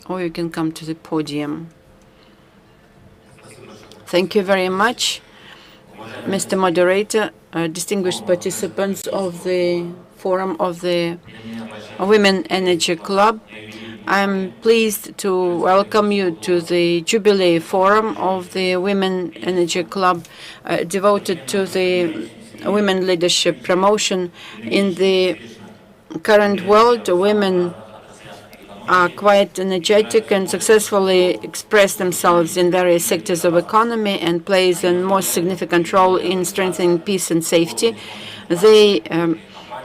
or you can come to the podium. Thank you very much, Mr. Moderator, distinguished participants of the Forum of the Women Energy Club. I'm pleased to welcome you to the Jubilee Forum of the Women Energy Club devoted to the women leadership promotion. In the current world, women are quite energetic and successfully express themselves in various sectors of economy and plays a more significant role in strengthening peace and safety. They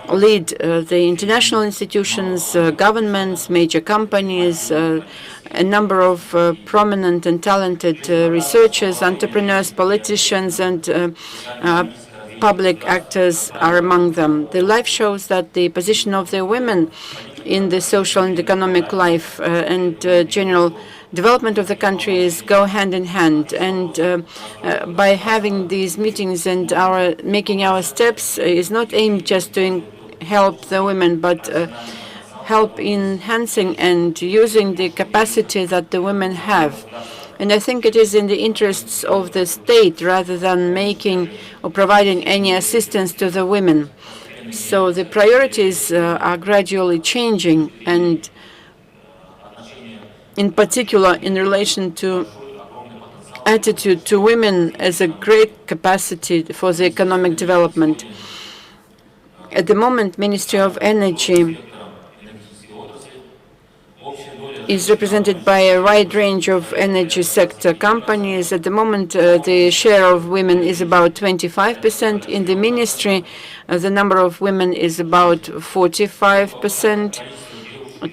lead the international institutions, governments, major companies, a number of prominent and talented researchers, entrepreneurs, politicians, and public actors are among them. The life shows that the position of the women in the social and economic life and general development of the countries go hand in hand. And by having these meetings and making our steps is not aimed just to help the women, but help in enhancing and using the capacity that the women have. And I think it is in the interests of the state rather than making or providing any assistance to the women. So the priorities are gradually changing, and in particular in relation to attitude to women as a great capacity for the economic development. At the moment, Ministry of Energy is represented by a wide range of energy sector companies. At the moment, the share of women is about 25%. In the ministry, the number of women is about 45%.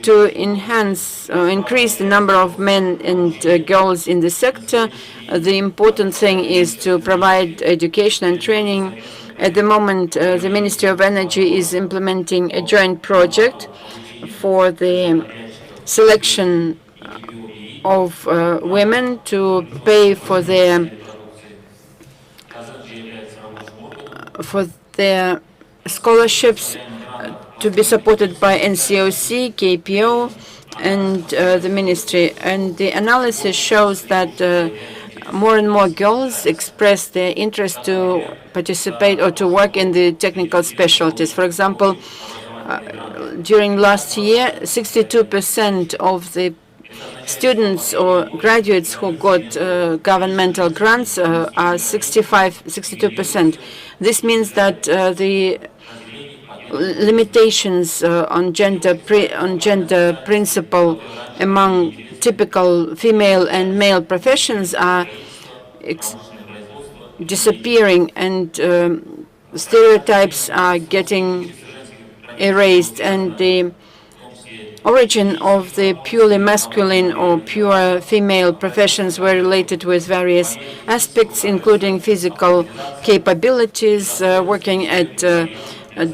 To increase the number of men and girls in the sector, the important thing is to provide education and training. At the moment, the Ministry of Energy is implementing a joint project for the selection of women to pay for their scholarships to be supported by NCOC, KPO, and the ministry. And the analysis shows that more and more girls express their interest to participate or to work in the technical specialties. For example, during last year, 62% of the students or graduates who got governmental grants are 62%. This means that the limitations on gender principle among typical female and male professions are disappearing, and stereotypes are getting erased, and the origin of the purely masculine or pure female professions were related with various aspects, including physical capabilities, working at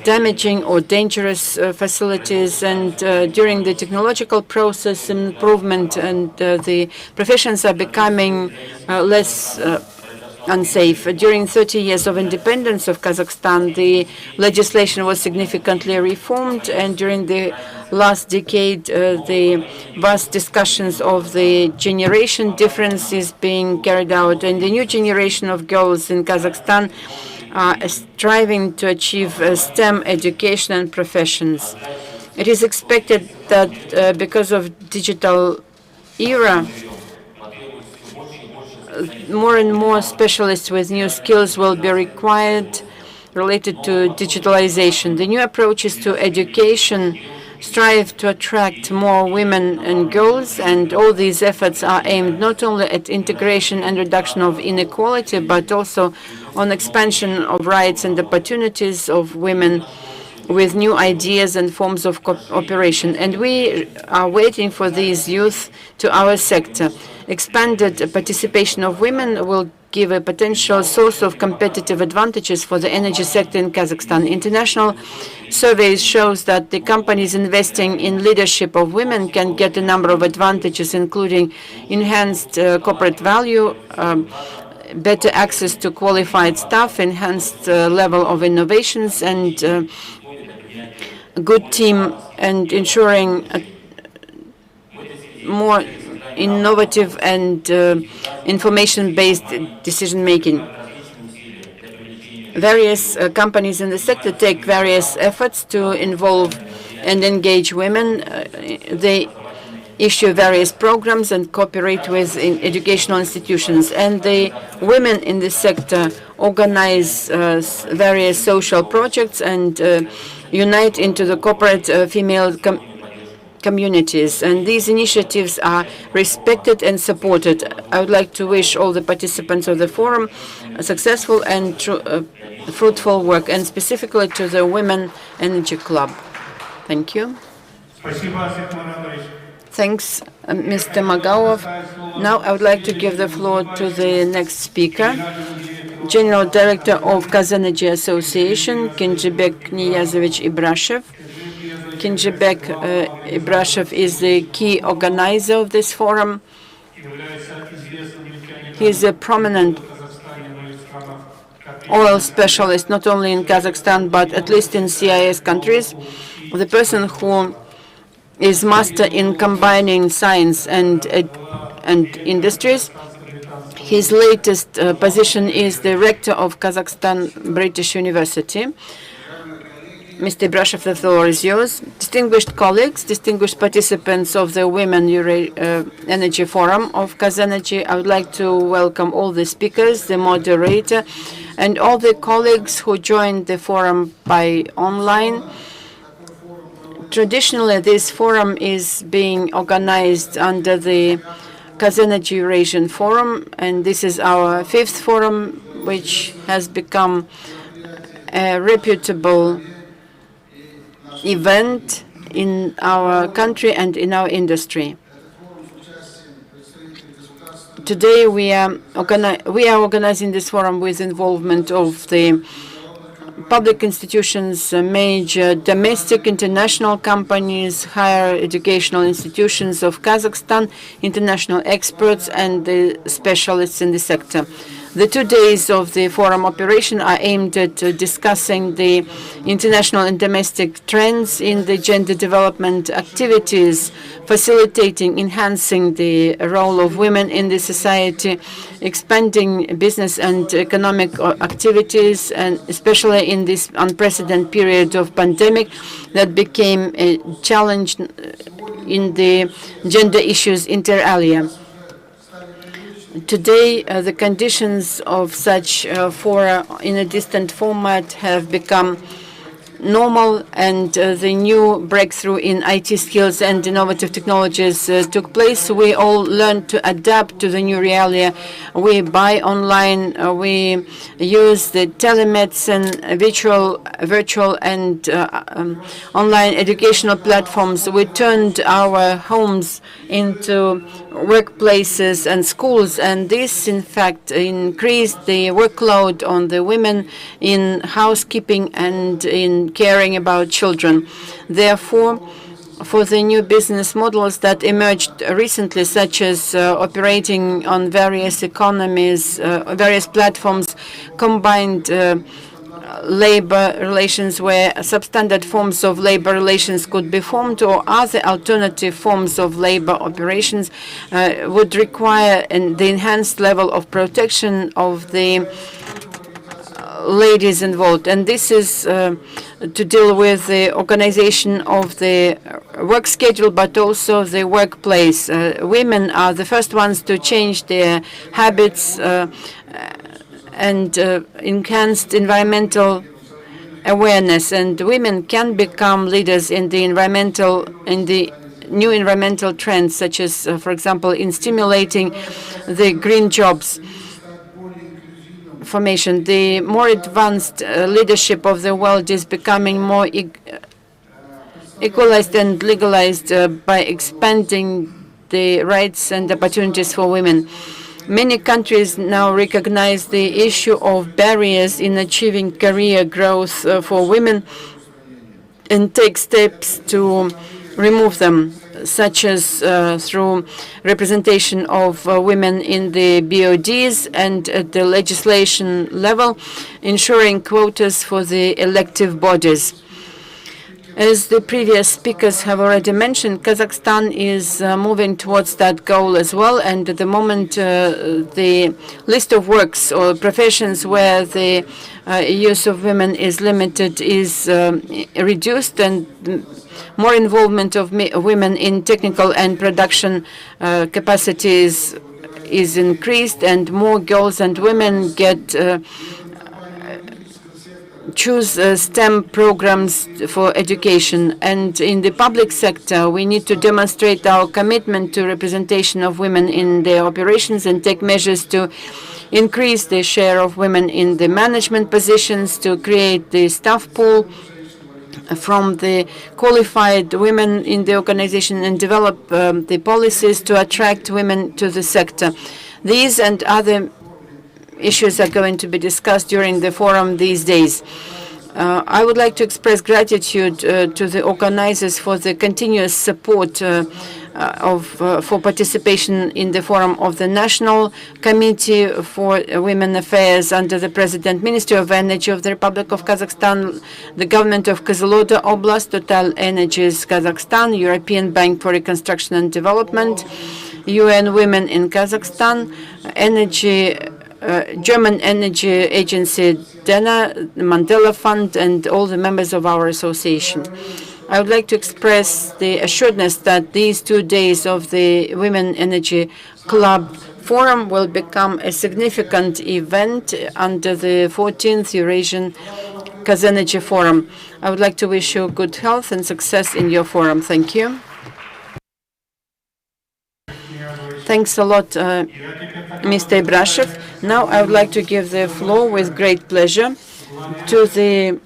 damaging or dangerous facilities, and during the technological process improvement, and the professions are becoming less unsafe. During 30 years of independence of Kazakhstan, the legislation was significantly reformed, and during the last decade, the vast discussions of the generation difference is being carried out, and the new generation of girls in Kazakhstan are striving to achieve STEM education and professions. It is expected that because of digital era, more and more specialists with new skills will be required related to digitalization. The new approaches to education strive to attract more women and girls, and all these efforts are aimed not only at integration and reduction of inequality, but also on expansion of rights and opportunities of women with new ideas and forms of cooperation. And we are waiting for these youth to our sector. Expanded participation of women will give a potential source of competitive advantages for the energy sector in Kazakhstan. International surveys shows that the companies investing in leadership of women can get a number of advantages, including enhanced corporate value, better access to qualified staff, enhanced level of innovations, and a good team, and ensuring more innovative and information-based decision-making. Various companies in the sector take various efforts to involve and engage women. They issue various programs and cooperate with educational institutions. And the women in the sector organize various social projects and unite into the corporate female communities. And these initiatives are respected and supported. I would like to wish all the participants of the forum a successful and fruitful work, and specifically to the Women Energy Club. Thank you. Thanks, Mr. Magauov. Now I would like to give the floor to the next speaker, General Director of Kazenergy Association, Kenzhebek Ibrashev. Kenzhebek Ibrashev is the key organizer of this forum. He is a prominent oil specialist, not only in Kazakhstan, but at least in CIS countries. The person who is master in combining science and industries. His latest position is the rector of Kazakhstan British University. Mr. Ibrashev, the floor is yours. Distinguished colleagues, distinguished participants of the Women Energy Forum of Kazenergy, I would like to welcome all the speakers, the moderator, and all the colleagues who joined the forum by online. Traditionally, this forum is being organized under the Kazenergy Eurasian Forum, and this is our 5th forum, which has become a reputable event in our country and in our industry. Today we are organizing this forum with involvement of the public institutions, major domestic, international companies, higher educational institutions of Kazakhstan, international experts, and the specialists in the sector. The 2 days of the forum operation are aimed at discussing the international and domestic trends in the gender development activities, facilitating, enhancing the role of women in the society, expanding business and economic activities, and especially in this unprecedented period of pandemic that became a challenge in the gender issues inter alia. Today, the conditions of such fora in a distant format have become normal, and the new breakthrough in IT skills and innovative technologies took place. We all learned to adapt to the new reality. We buy online, we use the telemedicine, virtual and online educational platforms. We turned our homes into workplaces and schools, and this in fact increased the workload on the women in housekeeping and in caring about children. Therefore, for the new business models that emerged recently, such as operating on various economies, various platforms, combined labor relations where substandard forms of labor relations could be formed, or other alternative forms of labor operations would require the enhanced level of protection of the ladies involved. And this is to deal with the organization of the work schedule, but also the workplace. Women are the first ones to change their habits and enhanced environmental awareness, and women can become leaders in the new environmental trends, such as, for example, in stimulating the green jobs formation. The more advanced leadership of the world is becoming more equalized and legalized by expanding the rights and opportunities for women. Many countries now recognize the issue of barriers in achieving career growth for women and take steps to remove them, such as through representation of women in the BODs and at the legislation level, ensuring quotas for the elective bodies. As the previous speakers have already mentioned, Kazakhstan is moving towards that goal as well. And at the moment, the list of works or professions where the use of women is limited is reduced, and more involvement of women in technical and production capacities is increased, and more girls and women get choose STEM programs for education. And in the public sector, we need to demonstrate our commitment to representation of women in their operations and take measures to increase the share of women in the management positions, to create the staff pool from the qualified women in the organization, and develop the policies to attract women to the sector. These and other issues are going to be discussed during the forum these days. I would like to express gratitude to the organizers for the continuous support for participation in the forum of the National Committee for Women Affairs under the President, Ministry of Energy of the Republic of Kazakhstan, the government of Kyzylorda Oblast, TotalEnergies Kazakhstan, European Bank for Reconstruction and Development, UN Women in Kazakhstan, German Energy Agency DENA, the Mandela Fund, and all the members of our association. I would like to express the assuredness that these 2 days of the Women Energy Club Forum will become a significant event under the 14th Eurasian Kazenergy Forum. I would like to wish you good health and success in your forum. Thank you. Thanks a lot, Mr. Ibrashev. Now I would like to give the floor with great pleasure to the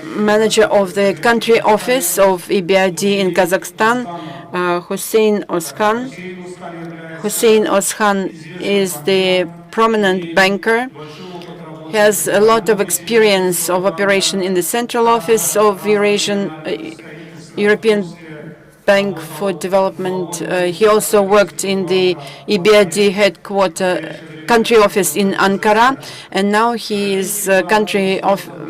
manager of the country office of EBRD in Kazakhstan, Hussein Ozkan. Hussein Ozkan is the prominent banker. He has a lot of experience of operation in the central office of European Bank for Development. He also worked in the EBRD country office in Ankara, and now he is country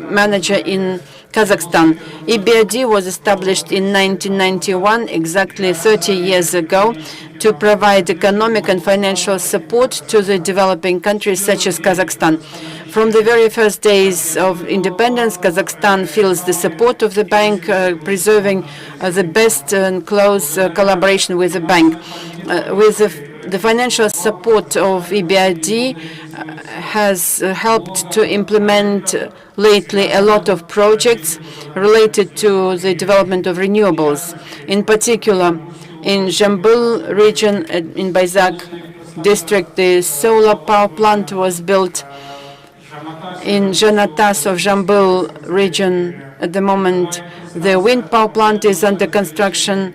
manager in Kazakhstan. EBRD was established in 1991, exactly 30 years ago, to provide economic and financial support to the developing countries such as Kazakhstan. From the very first days of independence, Kazakhstan feels the support of the bank, preserving the best and close collaboration with the bank. With the financial support of EBRD has helped to implement lately a lot of projects related to the development of renewables. In particular, in Zhambul region, in Bayzak district, the solar power plant was built. In Zhanatas of Zhambul region, at the moment, the wind power plant is under construction.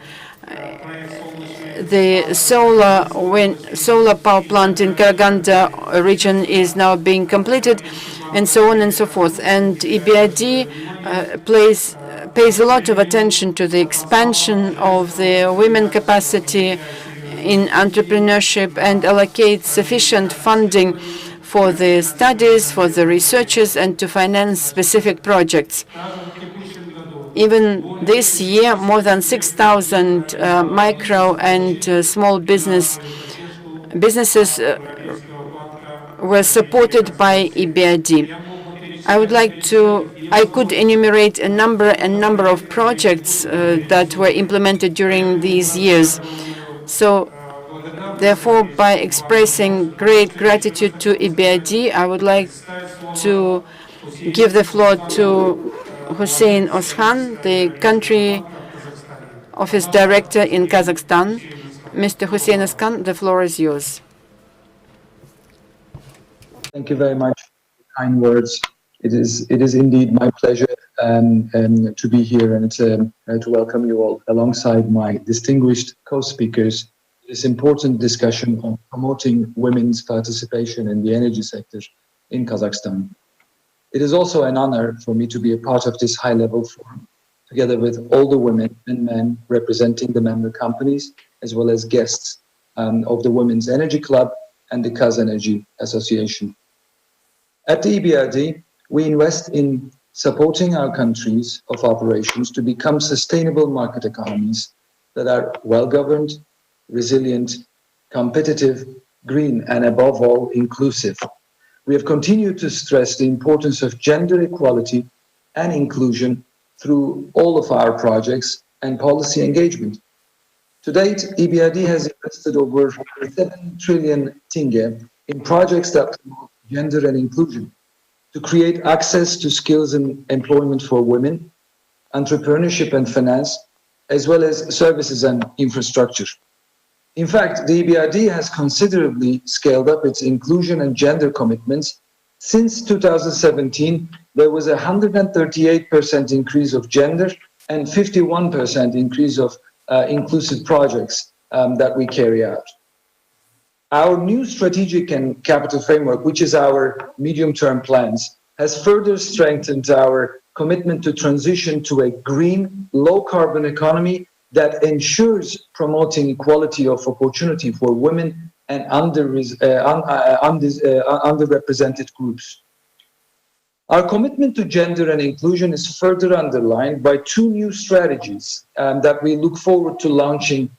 The solar power plant in Karaganda region is now being completed, and so on and so forth. And EBRD pays a lot of attention to the expansion of the women capacity in entrepreneurship and allocates sufficient funding for the studies, for the researchers, and to finance specific projects. Even this year, more than 6,000 micro and small businesses were supported by EBRD. I could enumerate a number of projects that were implemented during these years. So, therefore, by expressing great gratitude to EBRD, I would like to give the floor to Hussein Ozkan, the country office director in Kazakhstan. Mr. Hussein Ozkan, the floor is yours. Thank you very much for kind words. It is indeed my pleasure to be here and to welcome you all alongside my distinguished co-speakers. This important discussion on promoting women's participation in the energy sector in Kazakhstan. It is also an honor for me to be a part of this high-level forum, together with all the women and men representing the member companies, as well as guests of the Women's Energy Club and the Kazenergy Association. At the EBRD, we invest in supporting our countries of operations to become sustainable market economies that are well-governed, resilient, competitive, green, and above all, inclusive. We have continued to stress the importance of gender equality and inclusion through all of our projects and policy engagement. To date, EBRD has invested over 7 trillion tenge in projects that promote gender and inclusion, to create access to skills and employment for women, entrepreneurship and finance, as well as services and infrastructure. In fact, the EBRD has considerably scaled up its inclusion and gender commitments. Since 2017, there was a 138% increase of gender and 51% increase of inclusive projects that we carry out. Our new strategic and capital framework, which is our medium-term plans, has further strengthened our commitment to transition to a green, low-carbon economy that ensures promoting equality of opportunity for women and underrepresented groups. Our commitment to gender and inclusion is further underlined by 2 new strategies that we look forward to launching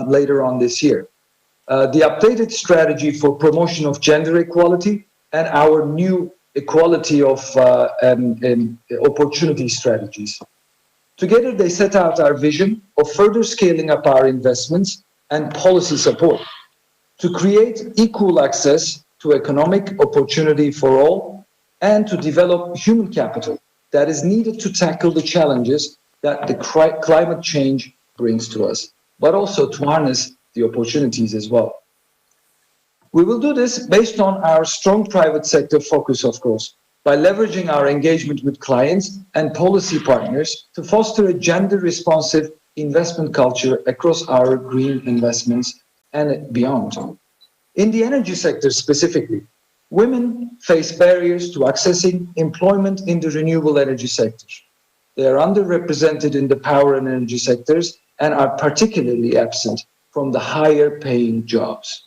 later on this year. The updated strategy for promotion of gender equality and our new equality of opportunity strategies. Together, they set out our vision of further scaling up our investments and policy support to create equal access to economic opportunity for all and to develop human capital that is needed to tackle the challenges that the climate change brings to us, but also to harness the opportunities as well. We will do this based on our strong private sector focus, of course, by leveraging our engagement with clients and policy partners to foster a gender-responsive investment culture across our green investments and beyond. In the energy sector specifically, women face barriers to accessing employment in the renewable energy sector. They are underrepresented in the power and energy sectors and are particularly absent from the higher paying jobs.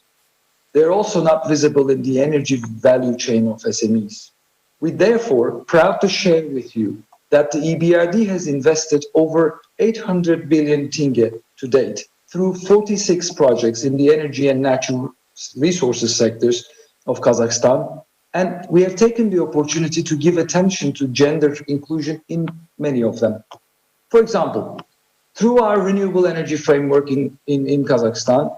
They're also not visible in the energy value chain of SMEs. We therefore proud to share with you that the EBRD has invested over 800 billion tenge to date through 46 projects in the energy and natural resources sectors of Kazakhstan, and we have taken the opportunity to give attention to gender inclusion in many of them. For example, through our renewable energy framework in Kazakhstan,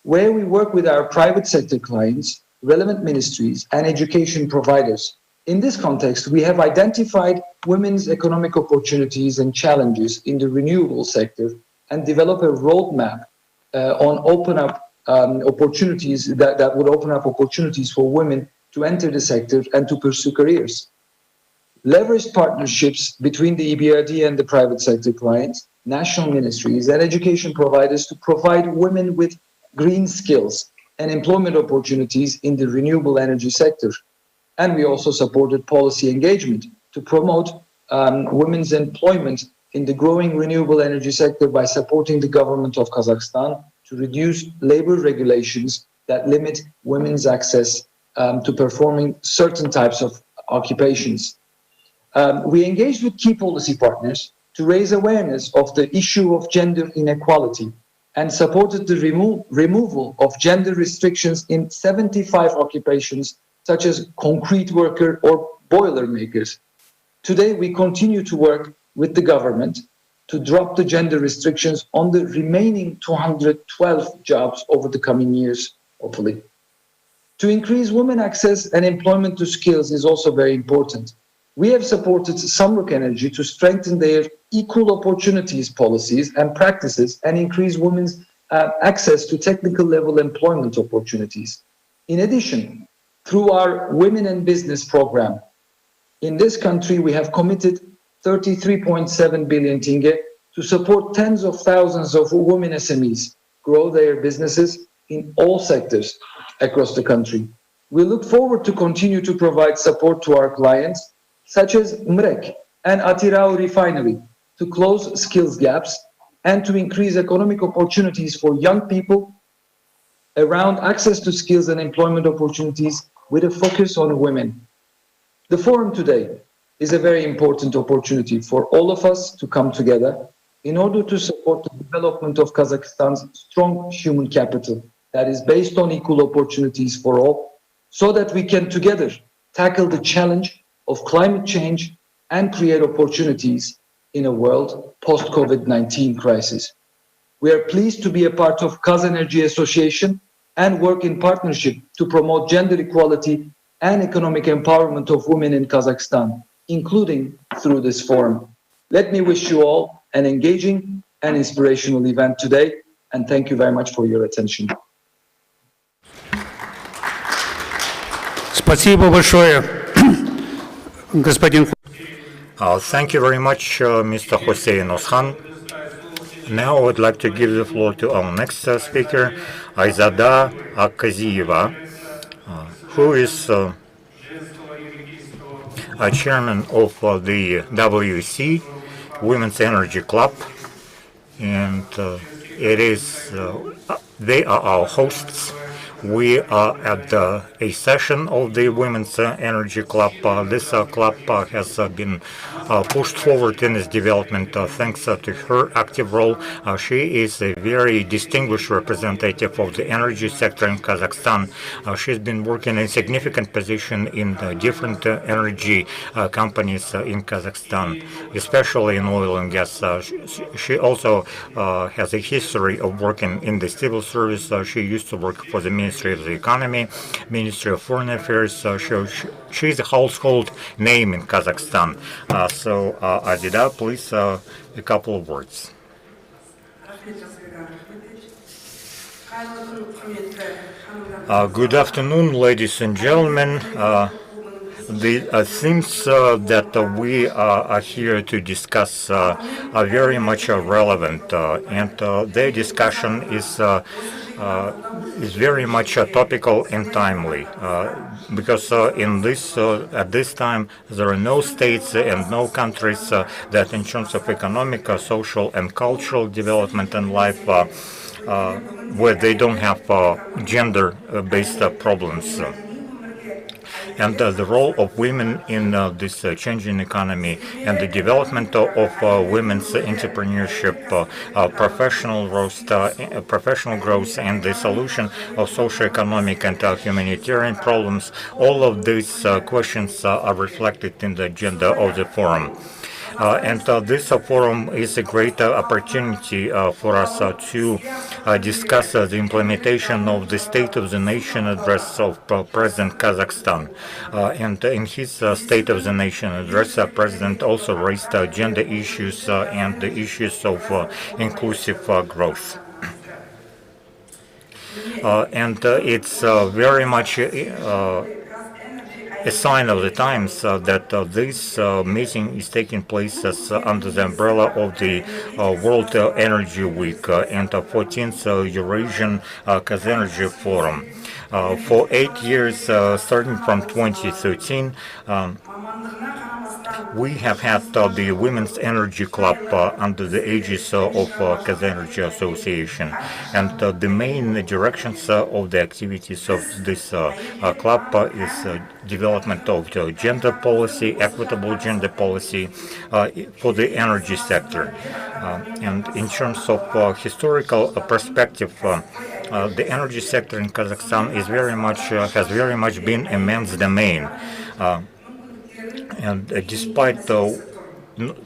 where we work with our private sector clients, relevant ministries, and education providers. In this context, we have identified women's economic opportunities and challenges in the renewable sector and develop a roadmap on open up opportunities that would open up opportunities for women to enter the sector and to pursue careers. Leveraged partnerships between the EBRD and the private sector clients, national ministries, and education providers to provide women with green skills and employment opportunities in the renewable energy sector. And we also supported policy engagement to promote women's employment in the growing renewable energy sector by supporting the government of Kazakhstan to reduce labor regulations that limit women's access to performing certain types of occupations. We engaged with key policy partners to raise awareness of the issue of gender inequality and supported the removal of gender restrictions in 75 occupations such as concrete worker or boiler makers. Today, we continue to work with the government to drop the gender restrictions on the remaining 212 jobs over the coming years, hopefully. To increase women access and employment to skills is also very important. We have supported Samruk Energy to strengthen their equal opportunities policies and practices and increase women's access to technical level employment opportunities. In addition, through our Women in Business program, in this country we have committed 33.7 billion tenge to support tens of thousands of women SMEs grow their businesses in all sectors across the country. We look forward to continue to provide support to our clients, such as MREK and Atirao Refinery, to close skills gaps and to increase economic opportunities for young people around access to skills and employment opportunities with a focus on women. The forum today is a very important opportunity for all of us to come together in order to support the development of Kazakhstan's strong human capital that is based on equal opportunities for all, so that we can together tackle the challenge of climate change and create opportunities in a world post-COVID-19 crisis. We are pleased to be a part of Kazenergy Association and work in partnership to promote gender equality and economic empowerment of women in Kazakhstan, including through this forum. Let me wish you all an engaging and inspirational event today, and thank you very much for your attention. Спасибо большое, господин. Thank you very much, Mr. Hossein Oshan. Now I would like to give the floor to our next speaker, Aizada Akaseva, who is a chairman of the WEC, Women's Energy Club, and they are our hosts. We are at a session of the Women's Energy Club. This club has been pushed forward in its development thanks to her active role. She is a very distinguished representative of the energy sector in Kazakhstan. She's been working in a significant position in different energy companies in Kazakhstan, especially in oil and gas. She also has a history of working in the civil service. She used to work for the Ministry of the Economy, Ministry of Foreign Affairs. She's a household name in Kazakhstan. So, Aizada, please, a couple of words. Good afternoon, ladies and gentlemen. The themes that we are here to discuss are very much relevant, and their discussion is very much topical and timely, because at this time there are no states and no countries that, in terms of economic, social, and cultural development and life, where they don't have gender-based problems. And the role of women in this changing economy and the development of women's entrepreneurship, professional growth, and the solution of socio-economic and humanitarian problems, all of these questions are reflected in the agenda of the forum. And this forum is a great opportunity for us to discuss the implementation of the State of the Nation address of President Kazakhstan. And in his State of the Nation address, President also raised gender issues and the issues of inclusive growth. And it's very much a sign of the times that this meeting is taking place under the umbrella of the World Energy Week and the 14th Eurasian Kazenergy Forum. For 8 years, starting from 2013, we have had the Women's Energy Club under the aegis of Kazenergy Association, and the main directions of the activities of this club is development of gender policy, equitable gender policy for the energy sector. And in terms of historical perspective, the energy sector in Kazakhstan is has very much been a men's domain. And despite the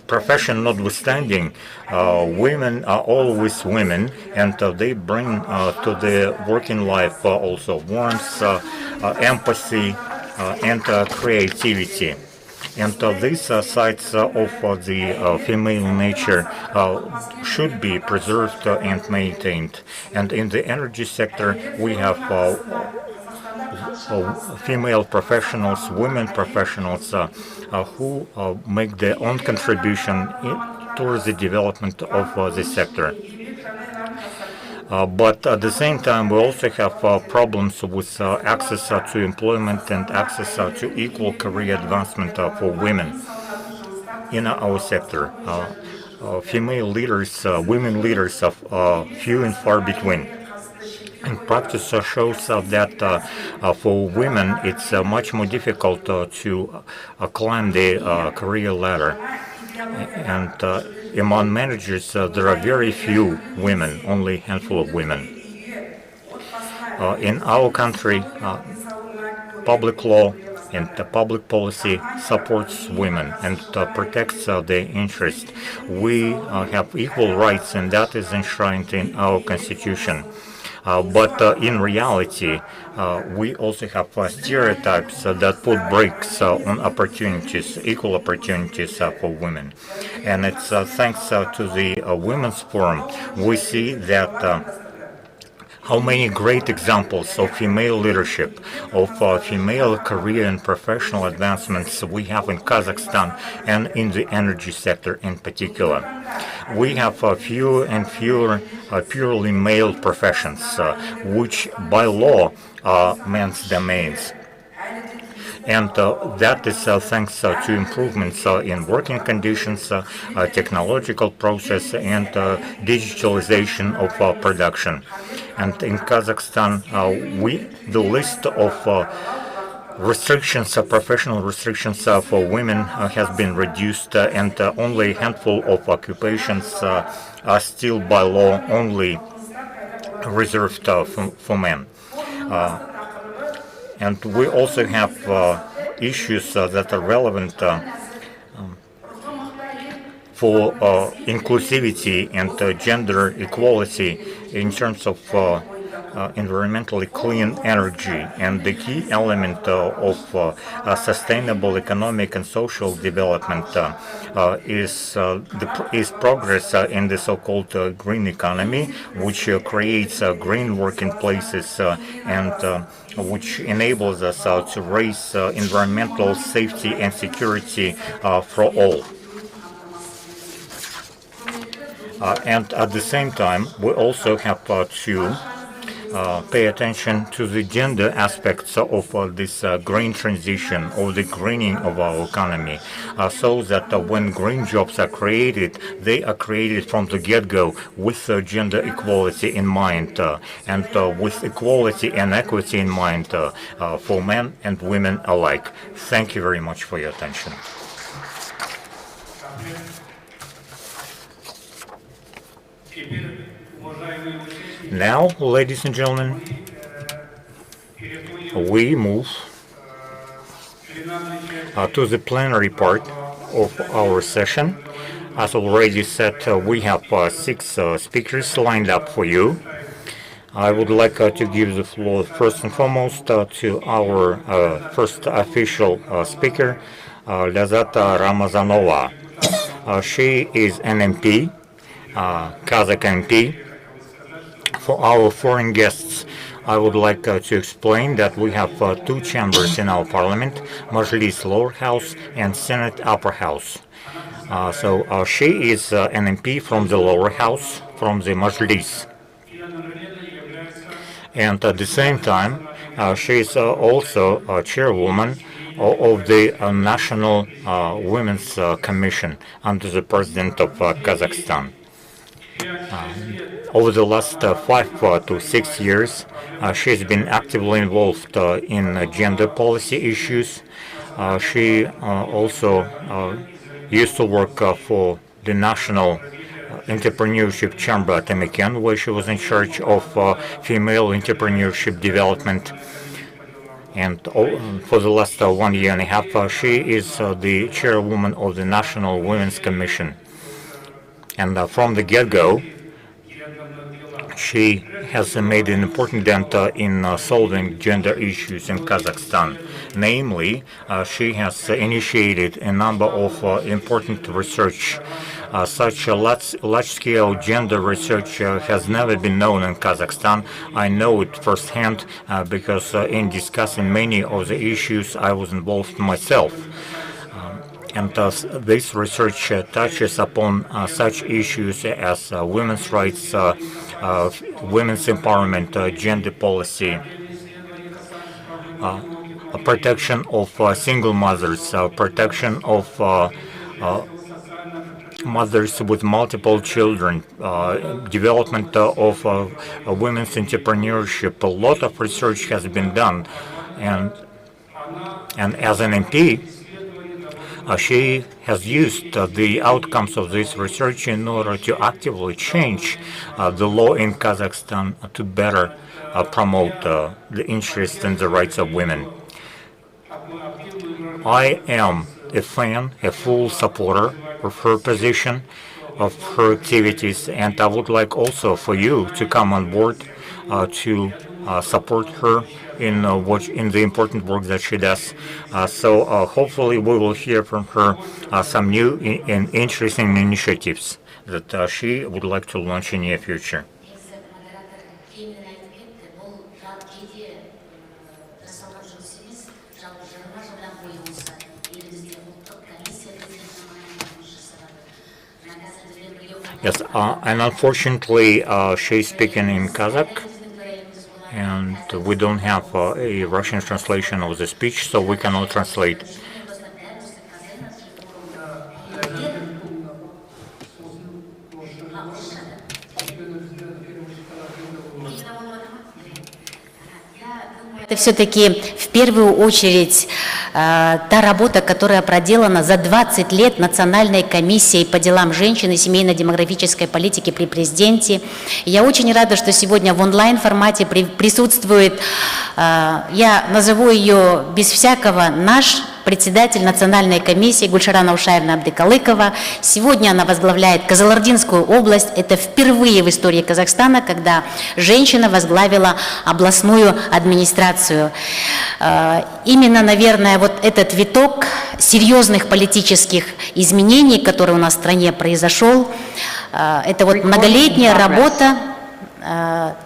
profession notwithstanding, women are always women, and they bring to the working life also warmth, empathy, and creativity. And these sides of the female nature should be preserved and maintained. And in the energy sector, we have female professionals, women professionals who make their own contribution towards the development of the sector. But at the same time, we also have problems with access to employment and access to equal career advancement for women in our sector. Female leaders, women leaders are few and far between. And practice shows that for women it's much more difficult to climb the career ladder. And among managers, there are very few women, only a handful of women. In our country, public law and public policy supports women and protects their interests. We have equal rights, and that is enshrined in our constitution. But in reality, we also have stereotypes that put brakes on opportunities, equal opportunities for women. And it's thanks to the Women's Forum, we see that how many great examples of female leadership, of female career and professional advancements we have in Kazakhstan and in the energy sector in particular. We have fewer and fewer purely male professions, which by law are men's domains. And that is thanks to improvements in working conditions, technological process, and digitalization of production. And in Kazakhstan, the list of restrictions, professional restrictions for women has been reduced, and only a handful of occupations are still by law only reserved for men. And we also have issues that are relevant for inclusivity and gender equality in terms of environmentally clean energy. And the key element of sustainable economic and social development is progress in the so-called green economy, which creates green working places and which enables us to raise environmental safety and security for all. And at the same time, we also have to pay attention to the gender aspects of this green transition, or the greening of our economy, so that when green jobs are created, they are created from the get-go with gender equality in mind, and with equality and equity in mind for men and women alike. Thank you very much for your attention. Now, ladies and gentlemen, we move to the plenary part of our session. As already said, we have 6 speakers lined up for you. I would like to give the floor first and foremost to our first official speaker, Lazzat Ramazanova. She is an MP, Kazakh MP. For our foreign guests, I would like to explain that we have 2 chambers in our parliament, Mazhilis lower house and Senate upper house. So she is an MP from the lower house, from the Mazhilis. And at the same time, she is also a chairwoman of the National Women's Commission under the President of Kazakhstan. Over the last 5 to 6 years, she has been actively involved in gender policy issues. She also used to work for the National Entrepreneurship Chamber at Tembekile, where she was in charge of female entrepreneurship development. And for the last 1 year and a half, she is the chairwoman of the National Women's Commission. And from the get-go, she has made an important dent in solving gender issues in Kazakhstan. Namely, she has initiated a number of important research. Such large-scale gender research has never been known in Kazakhstan. I know it firsthand because in discussing many of the issues I was involved myself. And this research touches upon such issues as women's rights, women's empowerment, gender policy, protection of single mothers, protection of mothers with multiple children, development of women's entrepreneurship. A lot of research has been done, and as an MP, she has used the outcomes of this research in order to actively change the law in Kazakhstan to better promote the interests and the rights of women. I am a fan, a full supporter of her position, of her activities, and I would like also for you to come on board to support her in the important work that she does. So hopefully we will hear from her some new and interesting initiatives that she would like to launch in the near future. Yes, and unfortunately she's speaking in Kazakh, and we don't have a Russian translation of the speech, so we cannot translate. Это все-таки в первую очередь та работа, которая проделана за 20 лет Национальной комиссией по делам женщин и семейно-демографической политики при президенте. Я очень рада, что сегодня в онлайн-формате присутствует, я назову ее без всякого, наш председатель Национальной комиссии Гульшара Абдykаликова. Сегодня она возглавляет Кызылординскую область. Это впервые в истории Казахстана, когда женщина возглавила областную администрацию. Именно, наверное, вот этот виток серьезных политических изменений, который у нас в стране произошел, это вот многолетняя работа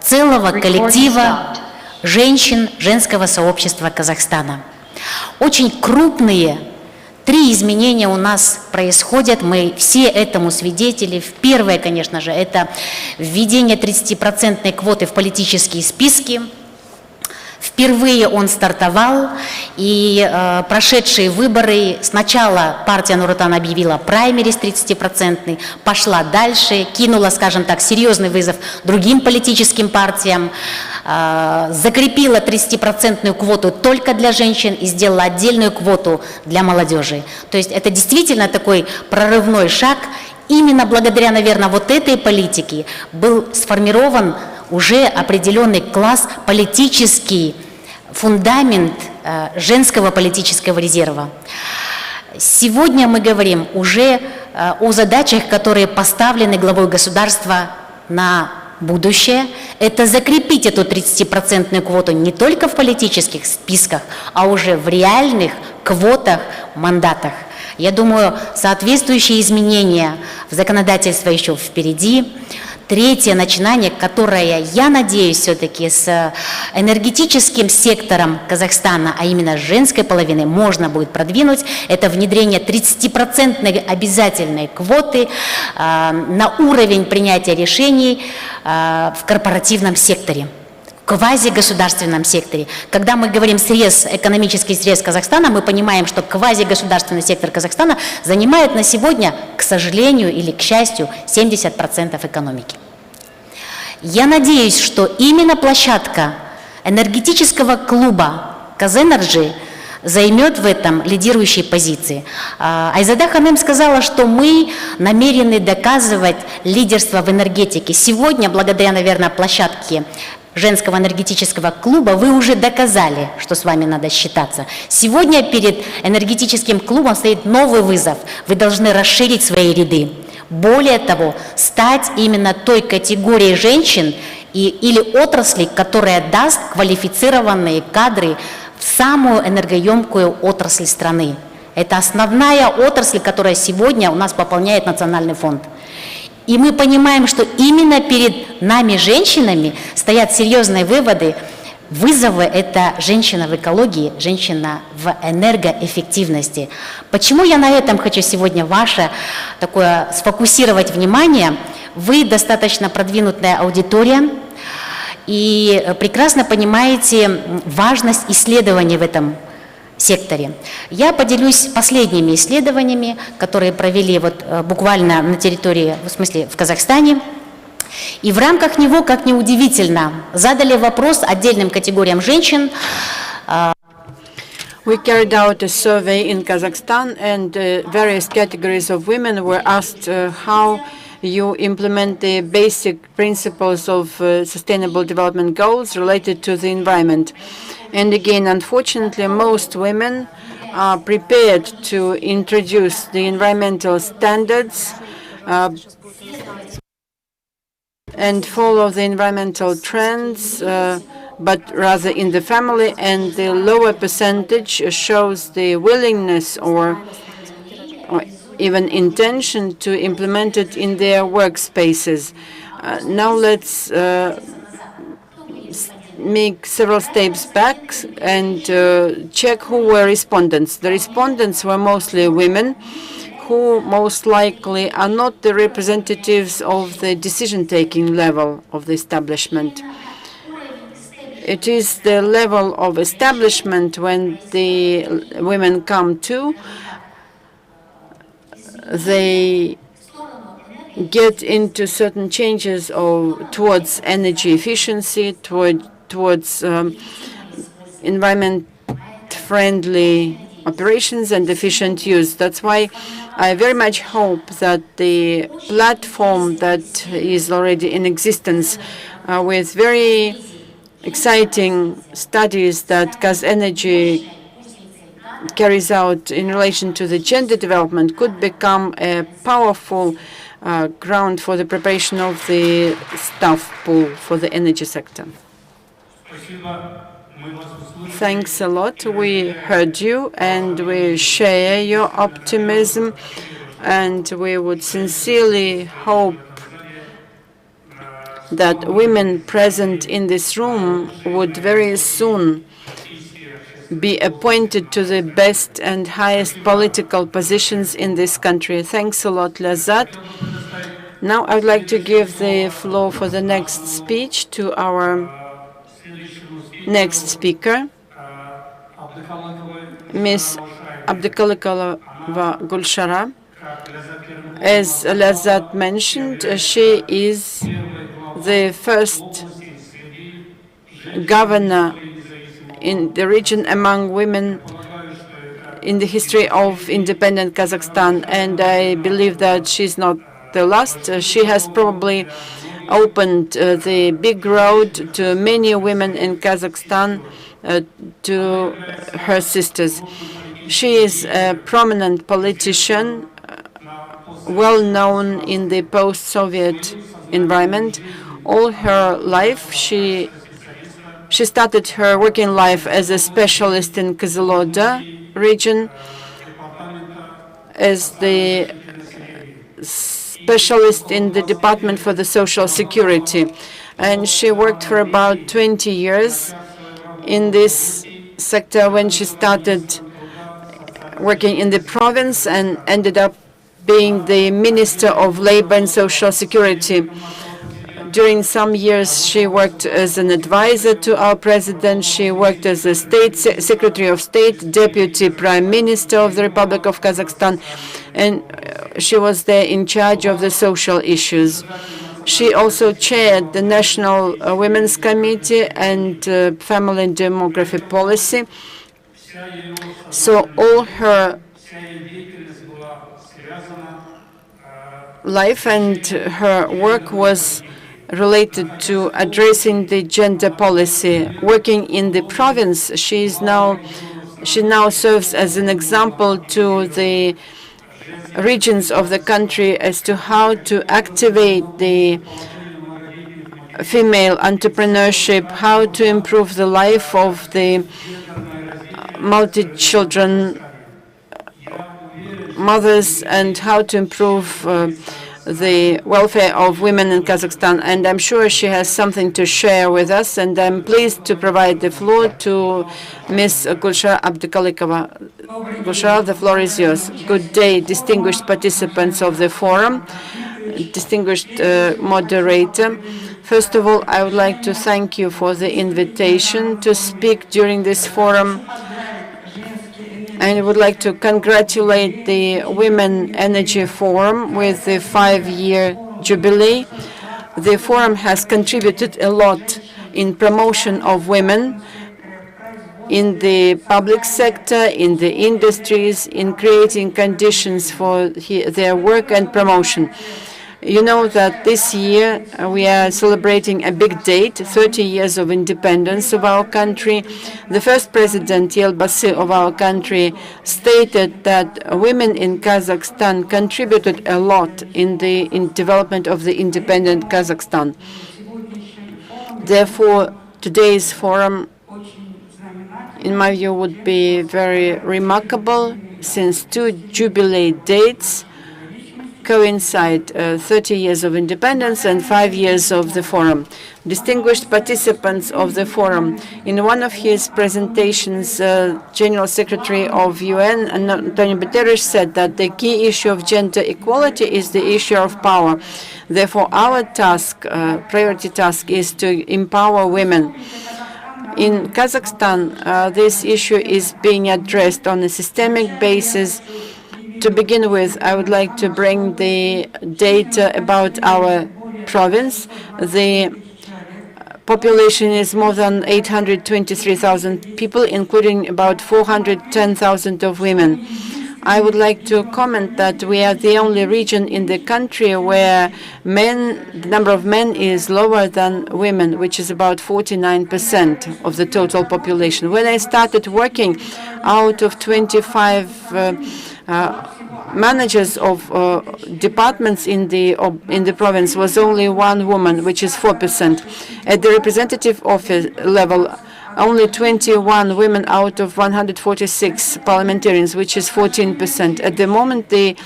целого коллектива женщин, женского сообщества Казахстана. Очень крупные 3 изменения у нас происходят, мы все этому свидетели. Первое, конечно же, это введение 30% квоты в политические списки. Впервые он стартовал, и прошедшие выборы, сначала партия Нур-Отан объявила праймерис 30%, пошла дальше, кинула, скажем так, серьезный вызов другим политическим партиям, закрепила 30% квоту только для женщин и сделала отдельную квоту для молодежи. То есть это действительно такой прорывной шаг. Именно благодаря, наверное, вот этой политике был сформирован уже определенный класс, политический фундамент женского политического резерва. Сегодня мы говорим уже о задачах, которые поставлены главой государства на будущее. Это закрепить эту 30% квоту не только в политических списках, а уже в реальных квотах, мандатах. Я думаю, соответствующие изменения в законодательство еще впереди. Третье начинание, которое, я надеюсь, все-таки с энергетическим сектором Казахстана, а именно с женской половиной, можно будет продвинуть, это внедрение 30% обязательной квоты на уровень принятия решений в корпоративном секторе, в квазигосударственном секторе. Когда мы говорим срез, экономический срез Казахстана, мы понимаем, что квазигосударственный сектор Казахстана занимает на сегодня, к сожалению или к счастью, 70% экономики. Я надеюсь, что именно площадка энергетического клуба Kazenergy займет в этом лидирующие позиции. Aizada Akaseva сказала, что мы намерены доказывать лидерство в энергетике. Сегодня, благодаря, наверное, площадке женского энергетического клуба, вы уже доказали, что с вами надо считаться. Сегодня перед энергетическим клубом стоит новый вызов. Вы должны расширить свои ряды. Более того, стать именно той категорией женщин или отрасли, которая даст квалифицированные кадры в самую энергоемкую отрасль страны. Это основная отрасль, которая сегодня у нас пополняет национальный фонд. И мы понимаем, что именно перед нами, женщинами, стоят серьезные вызовы – это женщина в экологии, женщина в энергоэффективности. Почему я на этом хочу сегодня ваше такое сфокусировать внимание? Вы достаточно продвинутая аудитория и прекрасно понимаете важность исследований в этом секторе. Я поделюсь последними исследованиями, которые провели вот буквально на территории, в смысле в Казахстане. И в рамках него, как ни удивительно, задали вопрос отдельным категориям женщин. We carried out a survey in Kazakhstan, and various categories of women were asked how you implement the basic principles of sustainable development goals related to the environment. And again, unfortunately, most women are prepared to introduce the environmental standards and follow the environmental trends, but rather in the family, and the lower percentage shows the willingness or even intention to implement it in their workspaces. Now let's make several steps back and check who were respondents. The respondents were mostly women, who most likely are not the representatives of the decision-taking level of the establishment. It is the level of establishment when the women come to. They get into certain changes towards energy efficiency, towards environment-friendly operations and efficient use. That's why I very much hope that the platform that is already in existence with very exciting studies that Kazenergy carries out in relation to the gender development could become a powerful ground for the preparation of the staff pool for the energy sector. Thanks a lot. We heard you and we share your optimism, and we would sincerely hope that women present in this room would very soon be appointed to the best and highest political positions in this country. Thanks a lot, Lazzat. Now I would like to give the floor for the next speech to our next speaker, Ms. Abdykalikova Gulshara. As Lazzat mentioned, she is the first governor in the region among women in the history of independent Kazakhstan, and I believe that she's not the last. She has probably opened the big road to many women in Kazakhstan, to her sisters. She is a prominent politician, well known in the post-Soviet environment. All her life, she started her working life as a specialist in Kyzylorda region, as the specialist in the Department for the Social Security. And she worked for about 20 years in this sector when she started working in the province and ended up being the Minister of Labor and Social Security. During some years, she worked as an advisor to our president. She worked as a Secretary of State, Deputy Prime Minister of the Republic of Kazakhstan, and she was there in charge of the social issues. She also chaired the National Women's Committee and Family and Demography Policy. So all her life and her work was related to addressing the gender policy. Working in the province, she now serves as an example to the regions of the country as to how to activate the female entrepreneurship, how to improve the life of the multi-children mothers, and how to improve the welfare of women in Kazakhstan. And I'm sure she has something to share with us, and I'm pleased to provide the floor to Ms. Gulshara Abdykalikova. Gulshara, the floor is yours. Good day, distinguished participants of the forum, distinguished moderator. First of all, I would like to thank you for the invitation to speak during this forum. And I would like to congratulate the Women Energy Forum with the 5-year jubilee. The forum has contributed a lot in promotion of women in the public sector, in the industries, in creating conditions for their work and promotion. You know that this year we are celebrating a big date, 30 years of independence of our country. The first president, Yelbasi, of our country stated that women in Kazakhstan contributed a lot in the development of the independent Kazakhstan. Therefore, today's forum, in my view, would be very remarkable, since 2 jubilee dates coincide, 30 years of independence and 5 years of the forum. Distinguished participants of the forum, in one of his presentations, General Secretary of UN, Antonio Guterres, said that the key issue of gender equality is the issue of power. Therefore, our task, priority task, is to empower women. In Kazakhstan, this issue is being addressed on a systemic basis. To begin with, I would like to bring the data about our province. The population is more than 823,000 people, including about 410,000 of women. I would like to comment that we are the only region in the country where the number of men is lower than women, which is about 49% of the total population. When I started working, out of 25 managers of departments in the province was only 1 woman, which is 4%. At the representative office level, only 21 women out of 146 parliamentarians, which is 14%. At the moment, the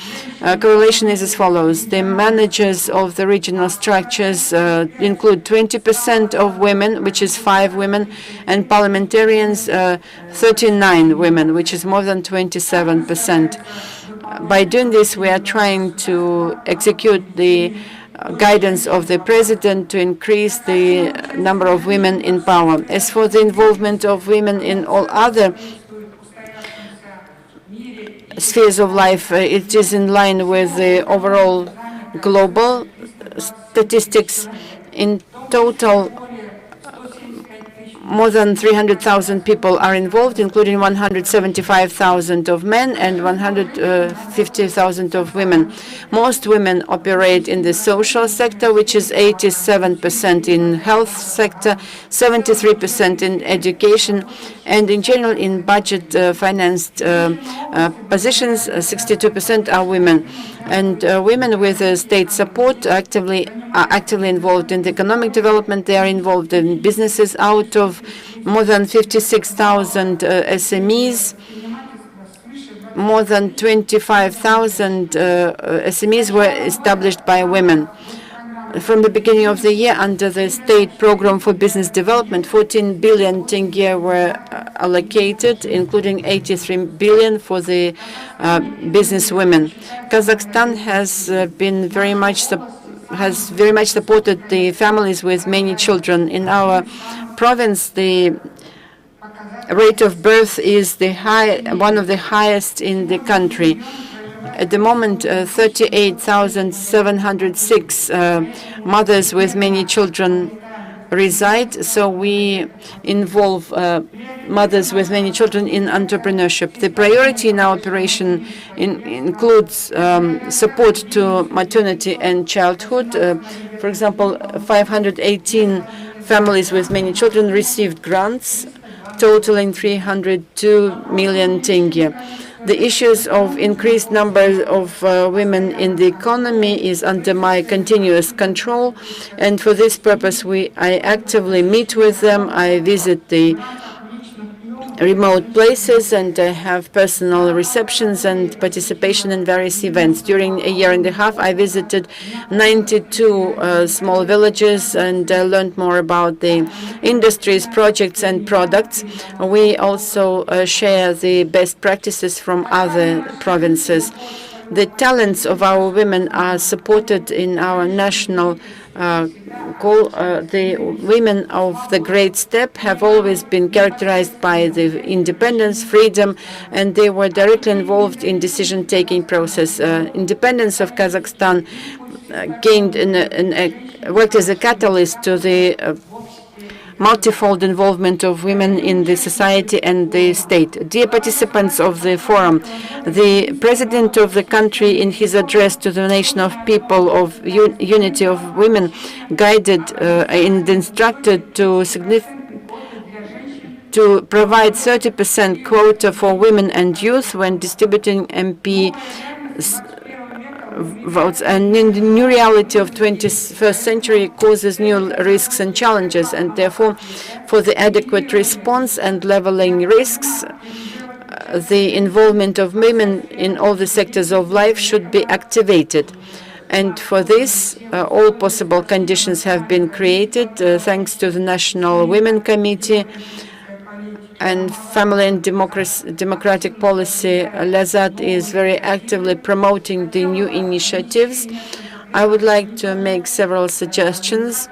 correlation is as follows. The managers of the regional structures include 20% of women, which is 5 women, and parliamentarians 39 women, which is more than 27%. By doing this, we are trying to execute the guidance of the president to increase the number of women in power. As for the involvement of women in all other spheres of life, it is in line with the overall global statistics. In total, more than 300,000 people are involved, including 175,000 of men and 150,000 of women. Most women operate in the social sector, which is 87%, in health sector, 73% in education, and in general in budget financed positions, 62% are women. And women with state support are actively involved in the economic development. They are involved in businesses. Out of more than 56,000 SMEs, more than 25,000 SMEs were established by women. From the beginning of the year, under the state program for business development, 14 billion tenge were allocated, including 83 billion for the business women. Kazakhstan has very much supported the families with many children. In our province, the rate of birth is one of the highest in the country. At the moment, 38,706 mothers with many children reside, so we involve mothers with many children in entrepreneurship. The priority in our operation includes support to maternity and childhood. For example, 518 families with many children received grants totaling 302 million tenge. The issues of increased number of women in the economy is under my continuous control, and for this purpose I actively meet with them. I visit the remote places, and I have personal receptions and participation in various events. During a year and a half, I visited 92 small villages and learned more about the industries, projects, and products. We also share the best practices from other provinces. The talents of our women are supported in our national goal. The women of the Great Steppe have always been characterized by the independence, freedom, and they were directly involved in decision-taking process. Independence of Kazakhstan gained worked as a catalyst to the multifold involvement of women in the society and the state. Dear participants of the forum, the president of the country, in his address to the nation of people of unity of women, guided and instructed to provide 30% quota for women and youth when distributing MP votes. And in the new reality of 21st century causes new risks and challenges, and therefore for the adequate response and leveling risks, the involvement of women in all the sectors of life should be activated. And for this, all possible conditions have been created thanks to the National Women Committee and Family and Democratic Policy. Lazzat is very actively promoting the new initiatives. I would like to make several suggestions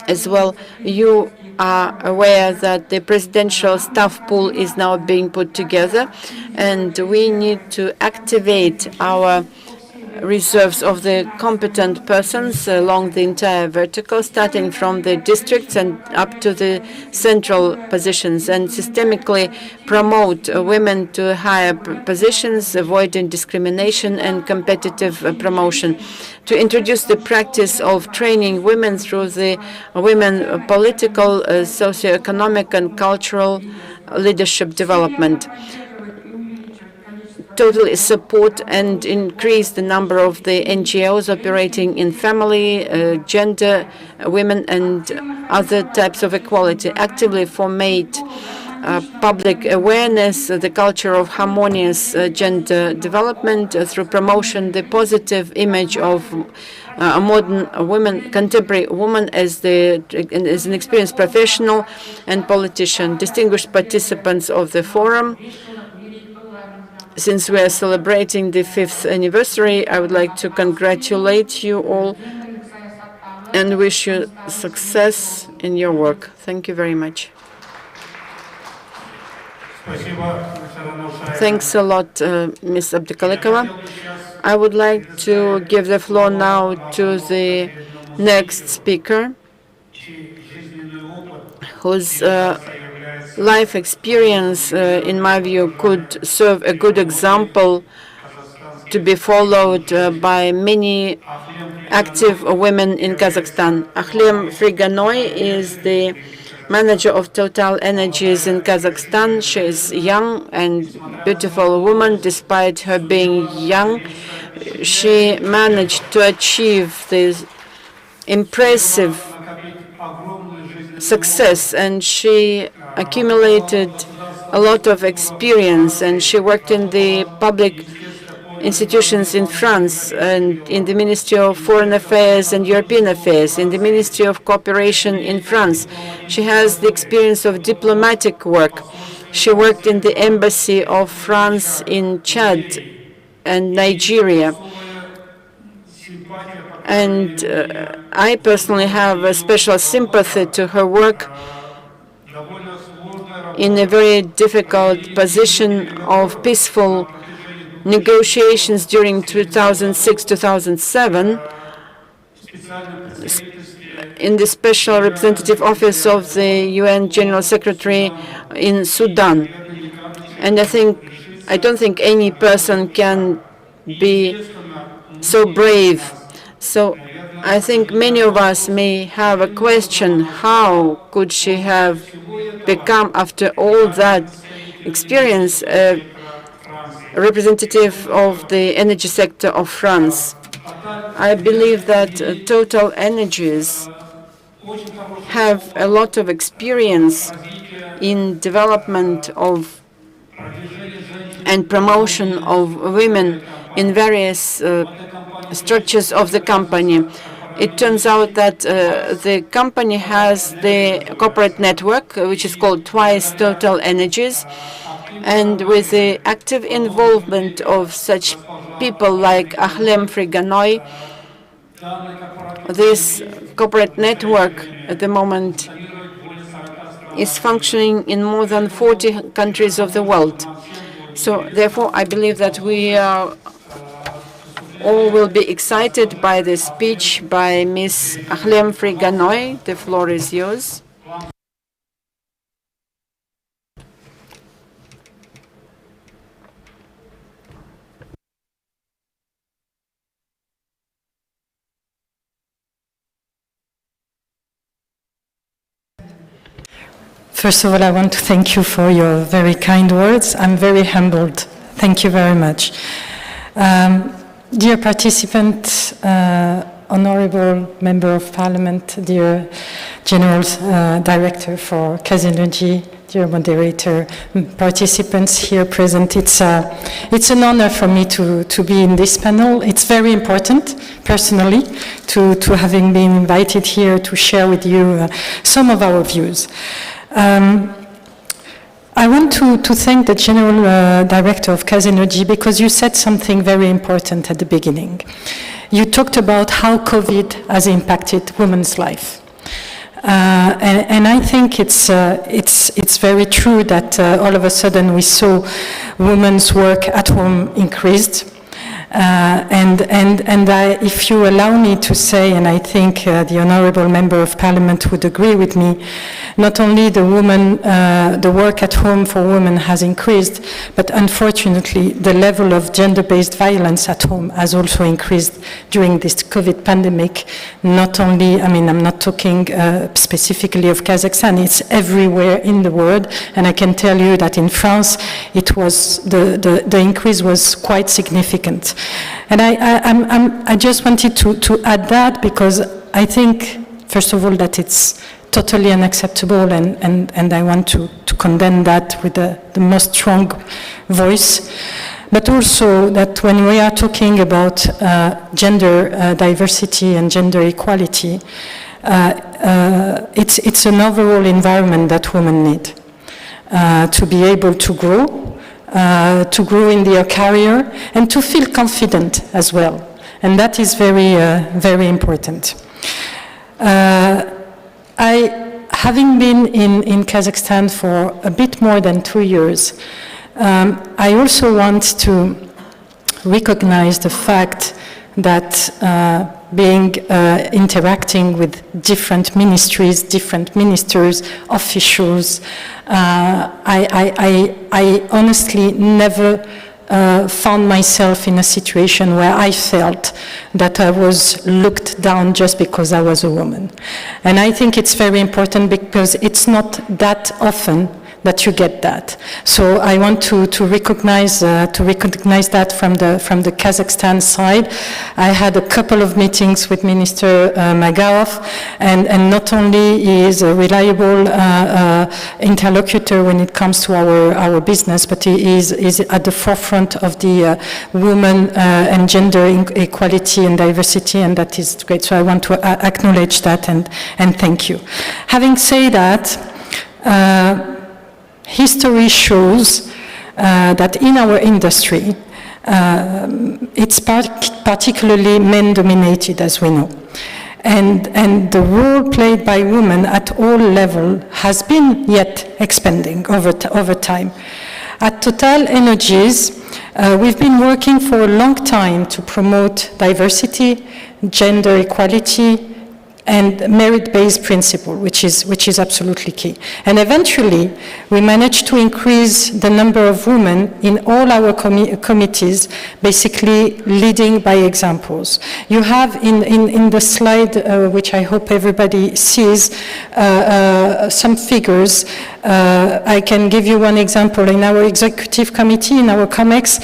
as well. You are aware that the presidential staff pool is now being put together, and we need to activate our reserves of the competent persons along the entire vertical, starting from the districts and up to the central positions, and systemically promote women to higher positions, avoiding discrimination and competitive promotion. To introduce the practice of training women through the women political, socioeconomic and cultural leadership development. Totally support and increase the number of the NGOs operating in family, gender, women, and other types of equality. Actively foment public awareness, the culture of harmonious gender development through promotion, the positive image of a modern woman, contemporary woman as an experienced professional and politician. Distinguished participants of the forum, since we are celebrating the 5th anniversary, I would like to congratulate you all and wish you success in your work. Thank you very much. Thanks a lot, Ms. Abdykalikova. I would like to give the floor now to the next speaker, whose life experience, in my view, could serve a good example to be followed by many active women in Kazakhstan. Ahlem Friga-Noy is the manager of TotalEnergies in Kazakhstan. She is young and beautiful woman. Despite her being young, she managed to achieve this impressive success, and she accumulated a lot of experience, and she worked in the public institutions in France and in the Ministry of Foreign Affairs and European Affairs, in the Ministry of Cooperation in France. She has the experience of diplomatic work. She worked in the Embassy of France in Chad and Nigeria. And I personally have a special sympathy to her work in a very difficult position of peaceful negotiations during 2006-2007 in the Special Representative Office of the UN General Secretary in Sudan. And I don't think any person can be so brave. So I think many of us may have a question: how could she have become, after all that experience, a representative of the energy sector of France? I believe that TotalEnergies have a lot of experience in development of and promotion of women in various structures of the company. It turns out that the company has the corporate network, which is called Twice TotalEnergies, and with the active involvement of such people like Ahlem, Friga-Noy. This corporate network at the moment is functioning in more than 40 countries of the world. So therefore, I believe that we all will be excited by the speech by Ms. Ahlem Friga-Noy. The floor is yours. First of all, I want to thank you for your very kind words. I'm very humbled. Thank you very much. Dear participant, Honorable Member of Parliament, dear General Director for Kazenergy, dear Moderator, participants here present, it's an honor for me to be in this panel. It's very important, personally, to having been invited here to share with you some of our views. I want to thank the General Director of Kazenergy because you said something very important at the beginning. You talked about how COVID has impacted women's life. And I think it's very true that all of a sudden we saw women's work at home increased. If you allow me to say, and I think the Honourable Member of Parliament would agree with me, not only the work at home for women has increased, but unfortunately the level of gender-based violence at home has also increased during this COVID pandemic. Not only, I mean, I'm not talking specifically of Kazakhstan, it's everywhere in the world, and I can tell you that in France it was, the increase was quite significant. And I just wanted to add that because I think, first of all, that it's totally unacceptable, and I want to condemn that with the most strong voice. But also that when we are talking about gender diversity and gender equality, it's an overall environment that women need to be able to grow in their career and to feel confident as well. And that is very, very important. Having been in Kazakhstan for a bit more than 2 years, I also want to recognize the fact that interacting with different ministries, different ministers, officials, I honestly never found myself in a situation where I felt that I was looked down just because I was a woman. And I think it's very important because it's not that often that you get that. So I want to recognize that from the Kazakhstan side. I had a couple of meetings with Minister Magauov, and not only he is a reliable interlocutor when it comes to our business, but he is at the forefront of the women and gender equality and diversity, and that is great. So I want to acknowledge that and thank you. Having said that, history shows that in our industry, it's particularly men-dominated, as we know. And the role played by women at all levels has been yet expanding over time. At TotalEnergies, we've been working for a long time to promote diversity, gender equality, and merit-based principle, which is absolutely key. And eventually, we managed to increase the number of women in all our committees, basically leading by examples. You have in the slide, which I hope everybody sees, some figures. I can give you one example. In our executive committee, in our COMEX,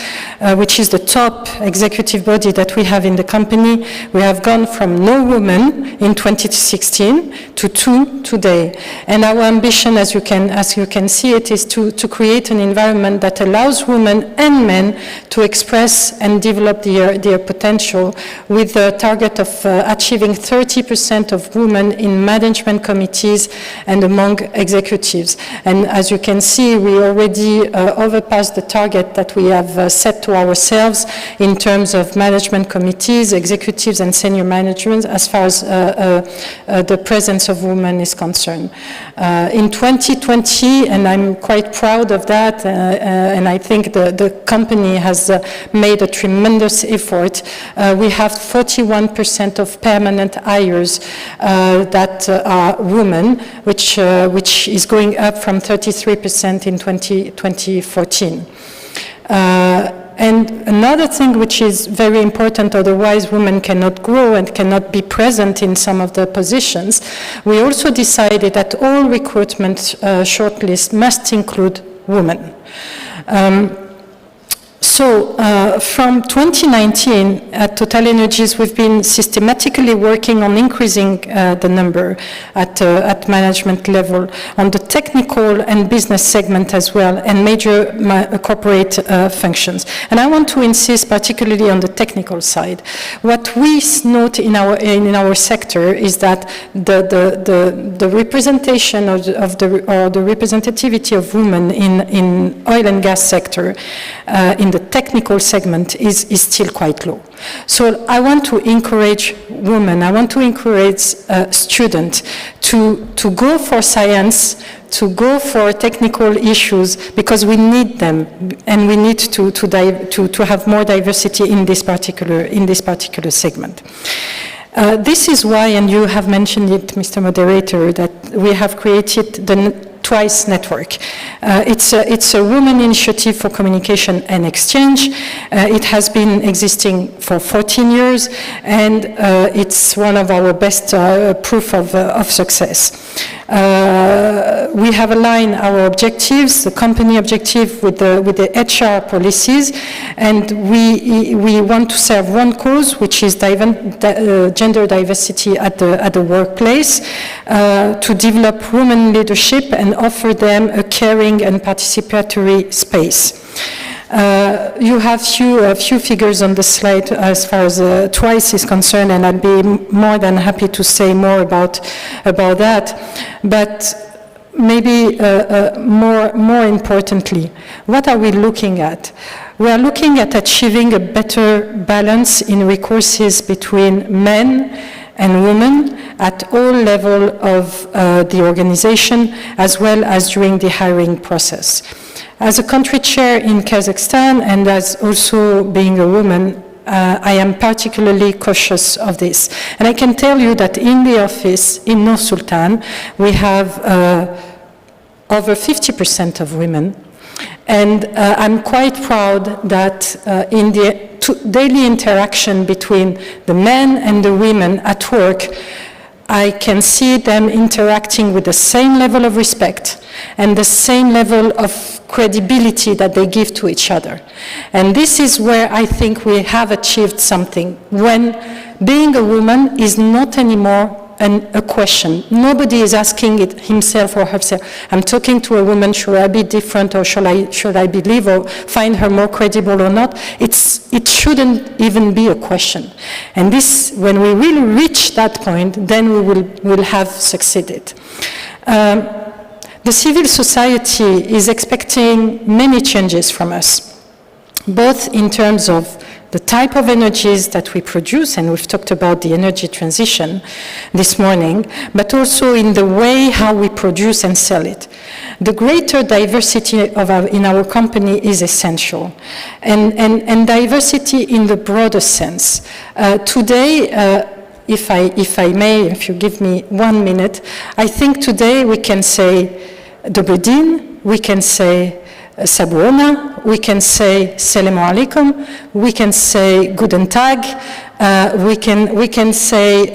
which is the top executive body that we have in the company, we have gone from no woman in 2016 to 2 today. And our ambition, as you can see it, is to create an environment that allows women and men to express and develop their potential, with the target of achieving 30% of women in management committees and among executives. And as you can see, we already overpassed the target that we have set to ourselves in terms of management committees, executives and senior management as far as the presence of women is concerned. In 2020, and I'm quite proud of that, and I think the company has made a tremendous effort, we have 41% of permanent hires that are women, which is going up from 33% in 2014. And another thing which is very important, otherwise women cannot grow and cannot be present in some of the positions, we also decided that all recruitment shortlists must include women. So from 2019 at TotalEnergies, we've been systematically working on increasing the number at management level, on the technical and business segment as well, and major corporate functions. And I want to insist particularly on the technical side. What we note in our sector is that the representation or the representativity of women in oil and gas sector in the technical segment is still quite low. So I want to encourage women, I want to encourage students to go for science, to go for technical issues, because we need them, and we need to have more diversity in this particular segment. This is why, and you have mentioned it, Mr. Moderator, that we have created the TWICE network. It's a women initiative for communication and exchange. It has been existing for 14 years, and it's one of our best proof of success. We have aligned our objectives, the company objective, with the HR policies, and we want to serve one cause, which is gender diversity at the workplace, to develop women leadership and offer them a caring and participatory space. You have a few figures on the slide as far as TWICE is concerned, and I'd be more than happy to say more about that. But maybe more importantly, what are we looking at? We are looking at achieving a better balance in resources between men and women at all levels of the organization, as well as during the hiring process. As a country chair in Kazakhstan, and as also being a woman, I am particularly cautious of this. And I can tell you that in the office in Nur Sultan, we have over 50% of women. And I'm quite proud that in the daily interaction between the men and the women at work, I can see them interacting with the same level of respect and the same level of credibility that they give to each other. And this is where I think we have achieved something, when being a woman is not anymore a question. Nobody is asking it himself or herself. I'm talking to a woman, should I be different, or should I believe or find her more credible or not? It shouldn't even be a question. And this, when we will reach that point, then we will have succeeded. The civil society is expecting many changes from us, both in terms of the type of energies that we produce, and we've talked about the energy transition this morning, but also in the way how we produce and sell it. The greater diversity in our company is essential, and diversity in the broader sense. Today, if I may, if you give me 1 minute, I think today we can say Dobry din, we can say Sabuona, we can say Salam alaikum, we can say Guten Tag, we can say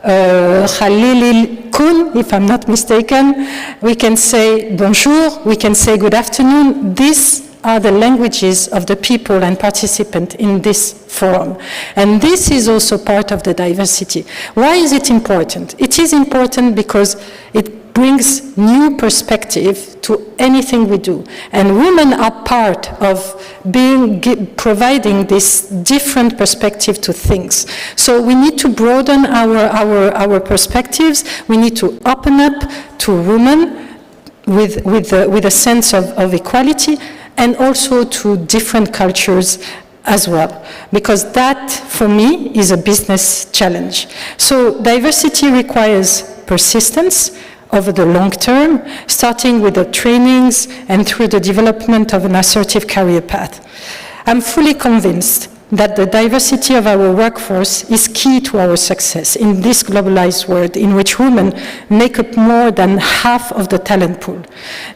Khalilil Kun, if I'm not mistaken, we can say bonjour, we can say good afternoon. These are the languages of the people and participants in this forum. And this is also part of the diversity. Why is it important? It is important because it brings new perspective to anything we do. And women are part of providing this different perspective to things. So we need to broaden our perspectives. We need to open up to women with a sense of equality, and also to different cultures as well, because that, for me, is a business challenge. So diversity requires persistence over the long term, starting with the trainings and through the development of an assertive career path. I'm fully convinced that the diversity of our workforce is key to our success in this globalized world in which women make up more than half of the talent pool.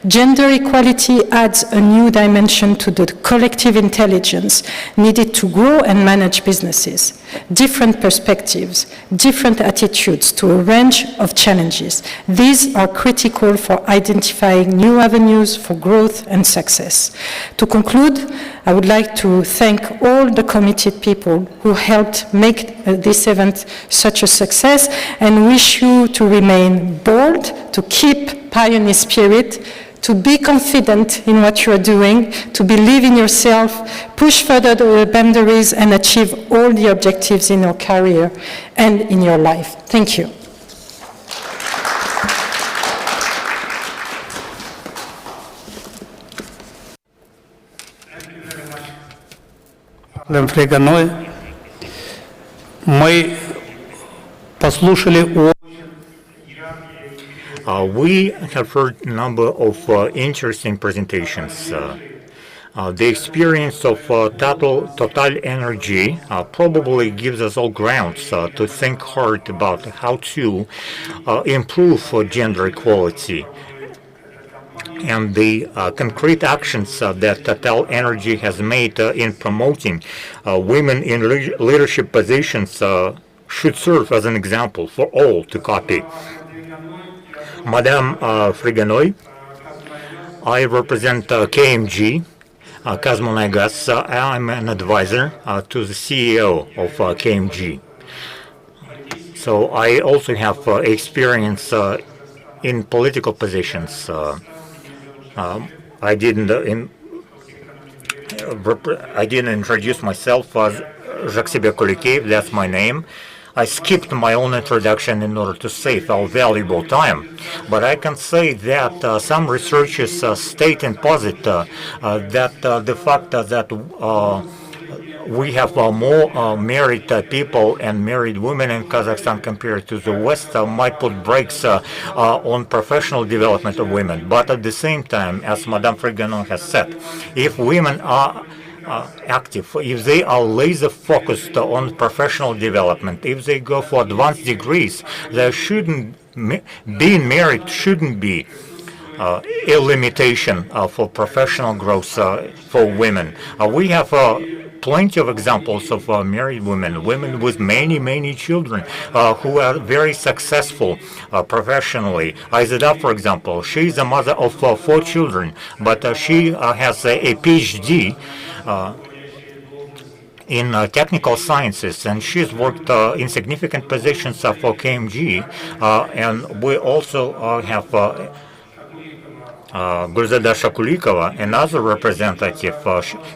Gender equality adds a new dimension to the collective intelligence needed to grow and manage businesses. Different perspectives, different attitudes to a range of challenges. These are critical for identifying new avenues for growth and success. To conclude, I would like to thank all the committed people who helped make this event such a success, and wish you to remain bold, to keep pioneer spirit, to be confident in what you are doing, to believe in yourself, push further the boundaries, and achieve all the objectives in your career and in your life. Thank you. Friga-Noy. Мы послушали We have heard a number of interesting presentations. The experience of TotalEnergies probably gives us all grounds to think hard about how to improve gender equality. And the concrete actions that TotalEnergies has made in promoting women in leadership positions should serve as an example for all to copy. Madame Friga-Noy, I represent KMG, KazMunayGas. I'm an advisor to the CEO of KMG. So I also have experience in political positions. I didn't introduce myself as Zhaksybek Kulekeyev, that's my name. I skipped my own introduction in order to save our valuable time. But I can say that some researchers state and posit that the fact that we have more married people and married women in Kazakhstan compared to the West might put brakes on professional development of women. But at the same time, as Madame Friga-Noy has said, if women are active, if they are laser focused on professional development, if they go for advanced degrees, there shouldn't being married shouldn't be a limitation for professional growth for women. We have plenty of examples of married women, women with many children who are very successful professionally. Aizada, for example, she is a mother of 4 children, but she has a PhD in technical sciences, and she's worked in significant positions for KMG, and we also have Aizada, another representative.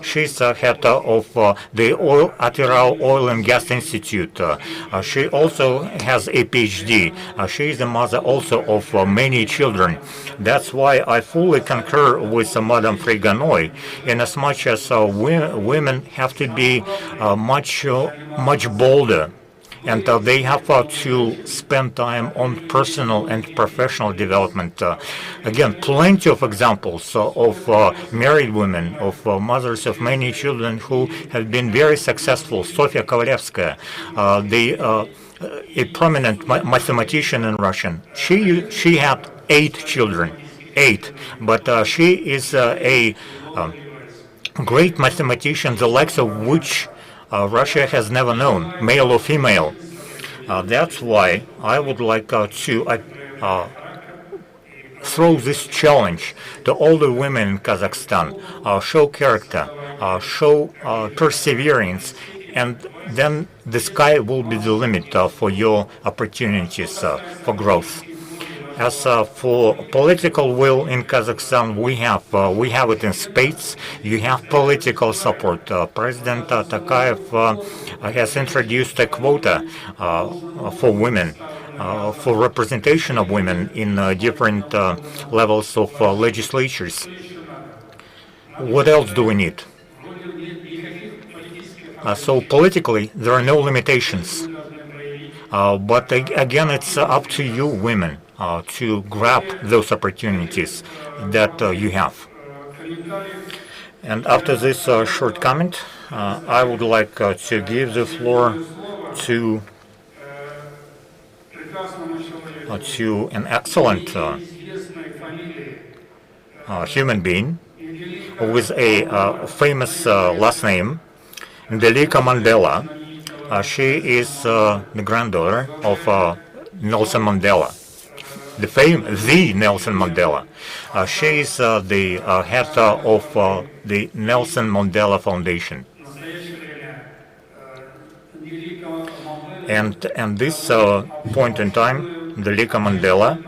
She's head of the Atyrau Oil and Gas Institute. She also has a PhD. She is the mother also of many children. That's why I fully concur with Madame Friga-Noy, in as much as women have to be much bolder. And they have to spend time on personal and professional development. Again, plenty of examples of married women, of mothers of many children who have been very successful. Sofia Kovalevskaya, a prominent mathematician in Russia. She had 8 children, 8, but she is a great mathematician, the likes of which Russia has never known, male or female. That's why I would like to throw this challenge to all the women in Kazakhstan, show character, show perseverance, and then the sky will be the limit for your opportunities for growth. As for political will in Kazakhstan, we have it in spades. You have political support. President Tokayev has introduced a quota for women, for representation of women in different levels of legislatures. What else do we need? So politically, there are no limitations. But again, it's up to you, women, to grab those opportunities that you have. And after this short comment, I would like to give the floor to an excellent human being with a famous last name, Ndileka Mandela. She is the granddaughter of Nelson Mandela, the Nelson Mandela. She is the head of the Nelson Mandela Foundation. And at this point in time, Ndileka Mandela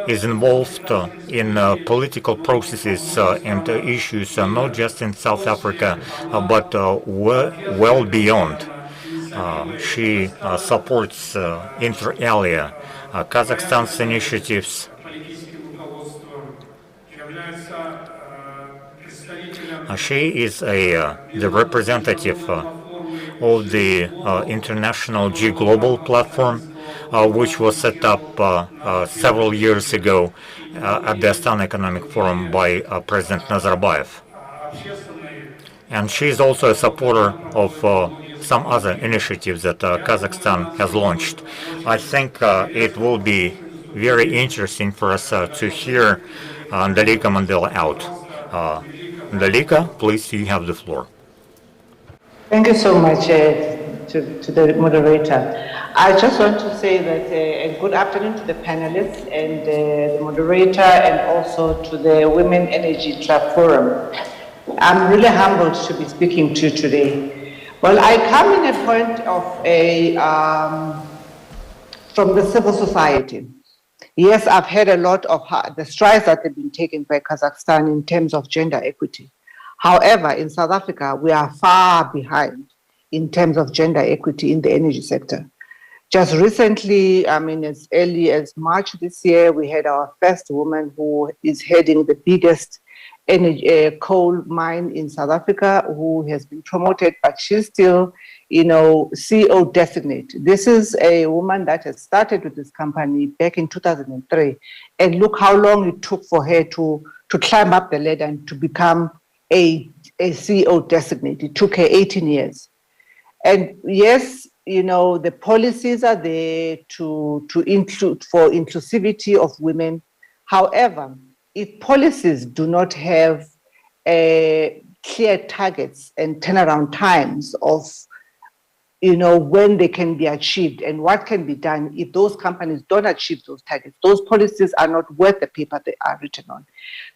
is involved in political processes and issues not just in South Africa, but well beyond. She supports inter alia Kazakhstan's initiatives. She is the representative of the International G Global platform, which was set up several years ago at the Astana Economic Forum by President Nazarbayev. And she is also a supporter of some other initiatives that Kazakhstan has launched. I think it will be very interesting for us to hear Ndileka Mandela out. Ndileka, please, you have the floor. Thank you so much to the moderator. I just want to say that a good afternoon to the panelists and the moderator, and also to the Women Energy Club Forum. I'm really humbled to be speaking to you today. Well, I come in a point of from the civil society. Yes, I've heard a lot of the strides that have been taken by Kazakhstan in terms of gender equity. However, in South Africa, we are far behind in terms of gender equity in the energy sector. Just recently, I mean, as early as March this year, we had our first woman who is heading the biggest energy, coal mine in South Africa, who has been promoted, but she's still, CEO designate. This is a woman that has started with this company back in 2003. And look how long it took for her to climb up the ladder and to become a CEO designate. It took her 18 years. And yes, the policies are there to include for inclusivity of women. However, if policies do not have clear targets and turnaround times of, when they can be achieved and what can be done if those companies don't achieve those targets, those policies are not worth the paper they are written on.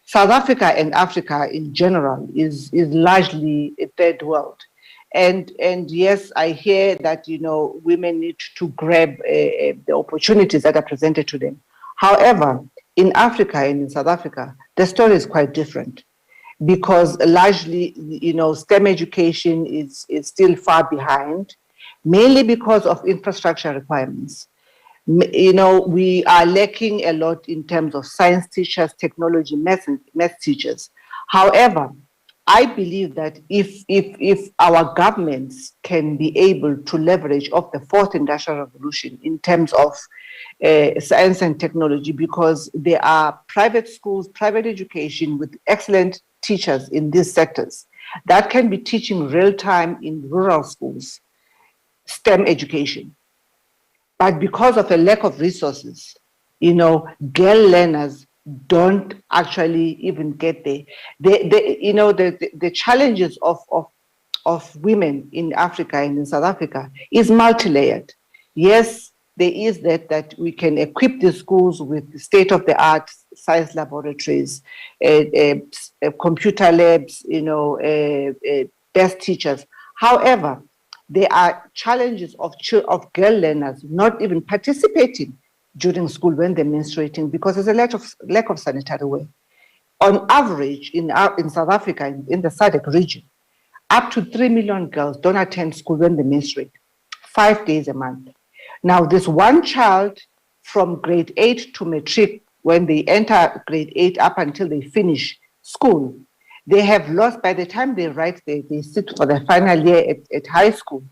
South Africa and Africa in general is largely a third world. And yes, I hear that, women need to grab the opportunities that are presented to them. However, in Africa and in South Africa, the story is quite different because largely, STEM education is still far behind, mainly because of infrastructure requirements. We are lacking a lot in terms of science teachers, technology, math teachers. However, I believe that if our governments can be able to leverage off the fourth industrial revolution in terms of science and technology, because there are private schools, private education with excellent teachers in these sectors that can be teaching real time in rural schools, STEM education. But because of a lack of resources, girl learners don't actually even get there. The challenges of women in Africa and in South Africa is multi-layered. Yes, there is that we can equip the schools with state-of-the-art science laboratories, computer labs, best teachers. However, there are challenges of girl learners not even participating during school when they're menstruating because there's a lack of sanitary wear. On average, in South Africa, in the SADC region, up to 3 million girls don't attend school when they menstruate, 5 days a month. Now, this one child from grade 8 to matric, when they enter grade 8 up until they finish school, they have lost, by the time they sit for the final year at high school,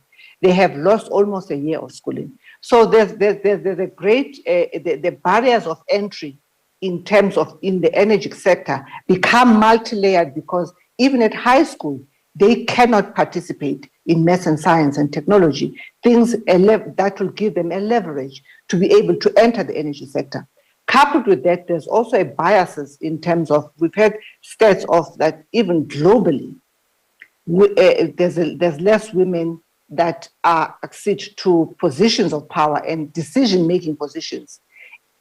they have lost almost a year of schooling. So there's a great, the barriers of entry in terms of in the energy sector become multi-layered because even at high school, they cannot participate in maths and science and technology, things that will give them a leverage to be able to enter the energy sector. Coupled with that, there's also a biases in terms of, we've had stats of that even globally, there's less women that accede to positions of power and decision-making positions.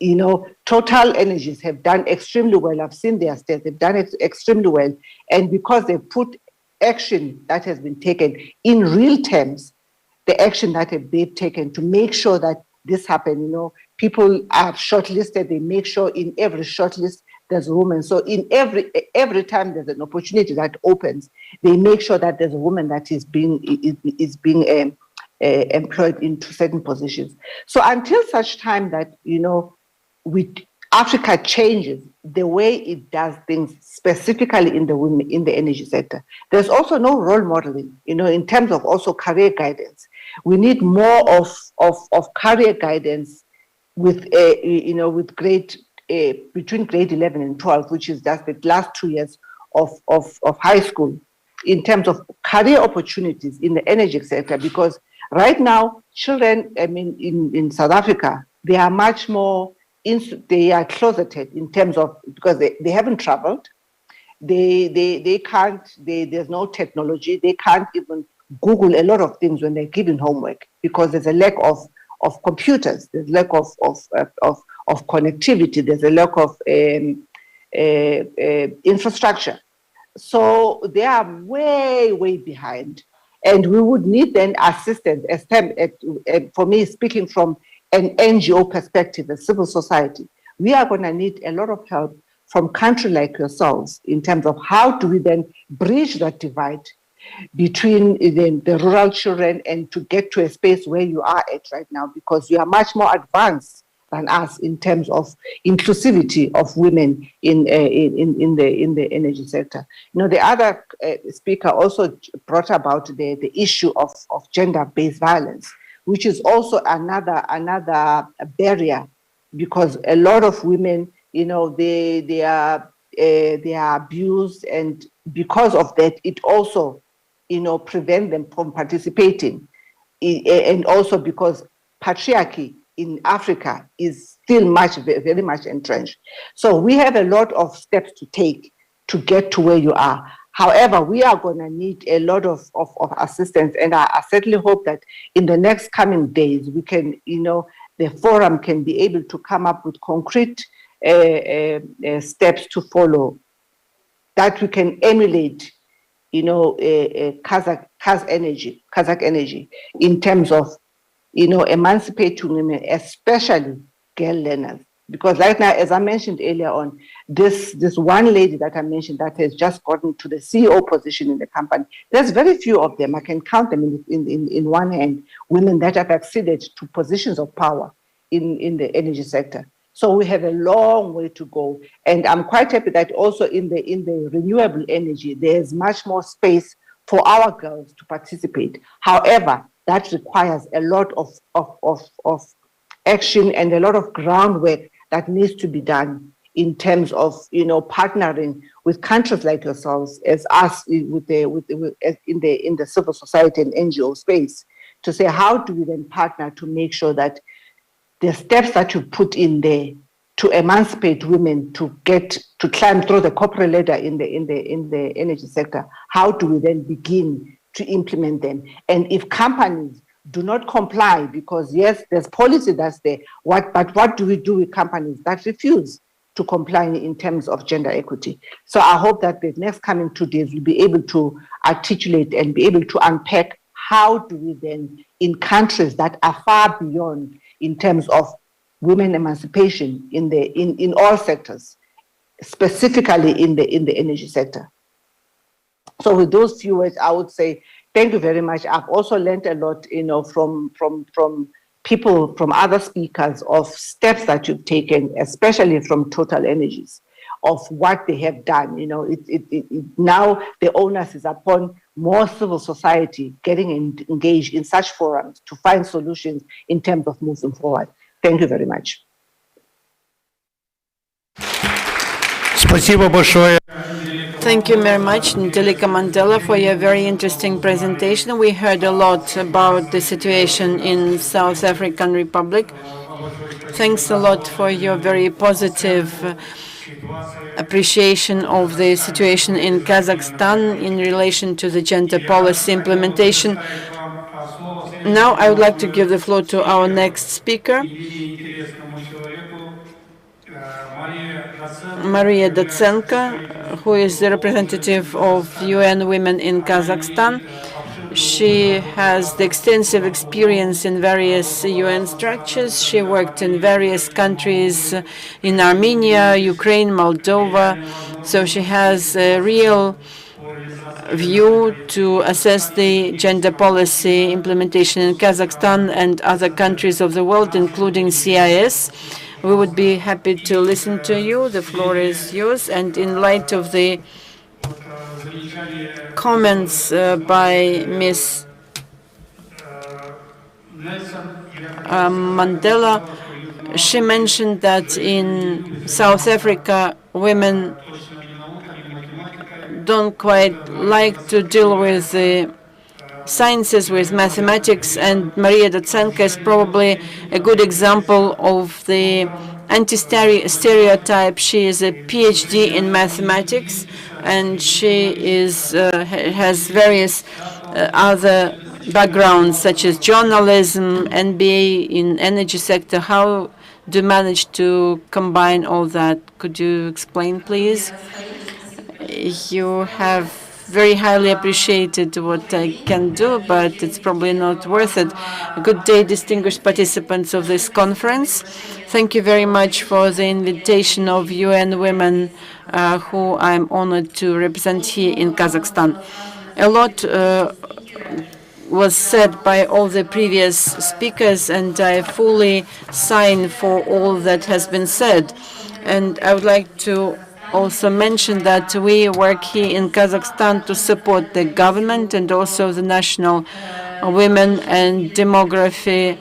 TotalEnergies have done extremely well. I've seen their stats. They've done it extremely well. And because they put action that has been taken in real terms, the action that they've taken to make sure that this happens, people are shortlisted. They make sure in every shortlist there's a woman. So in every time there's an opportunity that opens, they make sure that there's a woman that is being employed into certain positions. So until such time that Africa changes the way it does things, specifically in the energy sector, there's also no role modeling. In terms of also career guidance, we need more of career guidance with grade between grade 11 and 12, which is just the last 2 years of high school, in terms of career opportunities in the energy sector. Because right now, children, in South Africa, they are much more, they are closeted in terms of, because they haven't traveled, they can't, there's no technology, they can't even Google a lot of things when they're given homework because there's a lack of computers, there's lack of connectivity, there's a lack of infrastructure. So they are way behind. And we would need then assistance, for me, speaking from an NGO perspective, a civil society, we are going to need a lot of help from countries like yourselves in terms of how do we then bridge that divide between the rural children and to get to a space where you are at right now, because you are much more advanced than us in terms of inclusivity of women in the energy sector. The other speaker also brought about the issue of gender-based violence, which is also another barrier, because a lot of women, they are abused, and because of that, it also, prevent them from participating, and also because patriarchy in Africa is still very much entrenched. So we have a lot of steps to take to get to where you are. However, we are going to need a lot of assistance, and I certainly hope that in the next coming days, we can, the forum can be able to come up with concrete steps to follow that we can emulate, Kazakh energy in terms of, emancipating women, especially girl learners. Because right now, as I mentioned earlier on, this one lady that I mentioned that has just gotten to the CEO position in the company, there's very few of them. I can count them in one hand, women that have acceded to positions of power in the energy sector. So we have a long way to go. And I'm quite happy that also in the renewable energy, there's much more space for our girls to participate. However, that requires a lot of action and a lot of groundwork that needs to be done in terms of, partnering with countries like yourselves, as us in the civil society and NGO space, to say, how do we then partner to make sure that the steps that you put in there to emancipate women, to climb through the corporate ladder in the energy sector, how do we then begin to implement them? And if companies do not comply, because yes, there's policy that's there. But what do we do with companies that refuse to comply in terms of gender equity? So I hope that the next coming 2 days we'll be able to articulate and be able to unpack how do we then, in countries that are far beyond in terms of women emancipation in all sectors, specifically in the energy sector. So with those few words, I would say thank you very much. I've also learned a lot, from people, from other speakers, of steps that you've taken, especially from TotalEnergies, of what they have done. Now the onus is upon more civil society getting engaged in such forums to find solutions in terms of moving forward. Thank you very much. Спасибо большое. Thank you very much, Ndileka Mandela, for your very interesting presentation. We heard a lot about the situation in South African Republic. Thanks a lot for your very positive appreciation of the situation in Kazakhstan in relation to the gender policy implementation. Now I would like to give the floor to our next speaker, Maria Datsenka, who is the representative of UN Women in Kazakhstan. She has the extensive experience in various UN structures. She worked in various countries in Armenia, Ukraine, Moldova. So she has a real view to assess the gender policy implementation in Kazakhstan and other countries of the world, including CIS. We would be happy to listen to you. The floor is yours. And in light of the comments by Ms. Mandela, she mentioned that in South Africa, women don't quite like to deal with the sciences, with mathematics, and Maria Datsenka is probably a good example of the anti-stereotype. She is a PhD in mathematics, and she has various other backgrounds, such as journalism, MBA in energy sector. How do you manage to combine all that? Could you explain, please? You have very highly appreciated what I can do, but it's probably not worth it. Good day, distinguished participants of this conference. Thank you very much for the invitation of UN Women, who I'm honored to represent here in Kazakhstan. A lot was said by all the previous speakers, and I fully sign for all that has been said. And I would like to also mention that we work here in Kazakhstan to support the government and also the National Women and Demography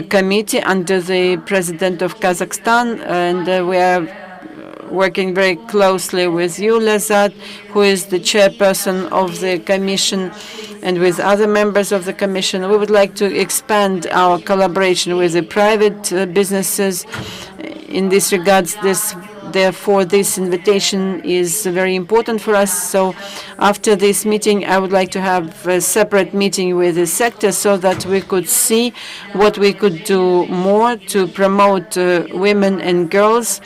Committee under the President of Kazakhstan, and we are working very closely with you, Lazzat, who is the chairperson of the Commission, and with other members of the Commission. We would like to expand our collaboration with the private businesses. In this regards, therefore, this invitation is very important for us. So after this meeting, I would like to have a separate meeting with the sector so that we could see what we could do more to promote women and girls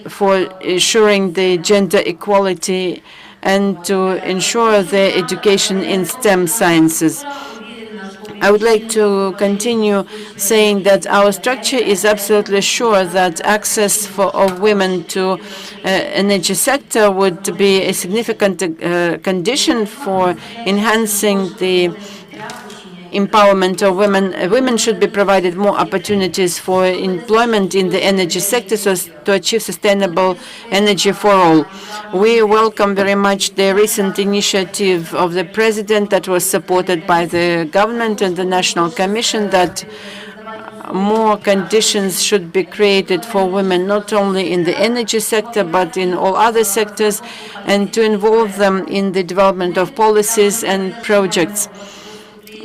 for ensuring the gender equality and to ensure their education in STEM sciences. I would like to continue saying that our structure is absolutely sure that access of women to energy sector would be a significant condition for enhancing the empowerment of women. Women should be provided more opportunities for employment in the energy sector so as to achieve sustainable energy for all. We welcome very much the recent initiative of the President that was supported by the government and the National Commission that more conditions should be created for women, not only in the energy sector, but in all other sectors, and to involve them in the development of policies and projects.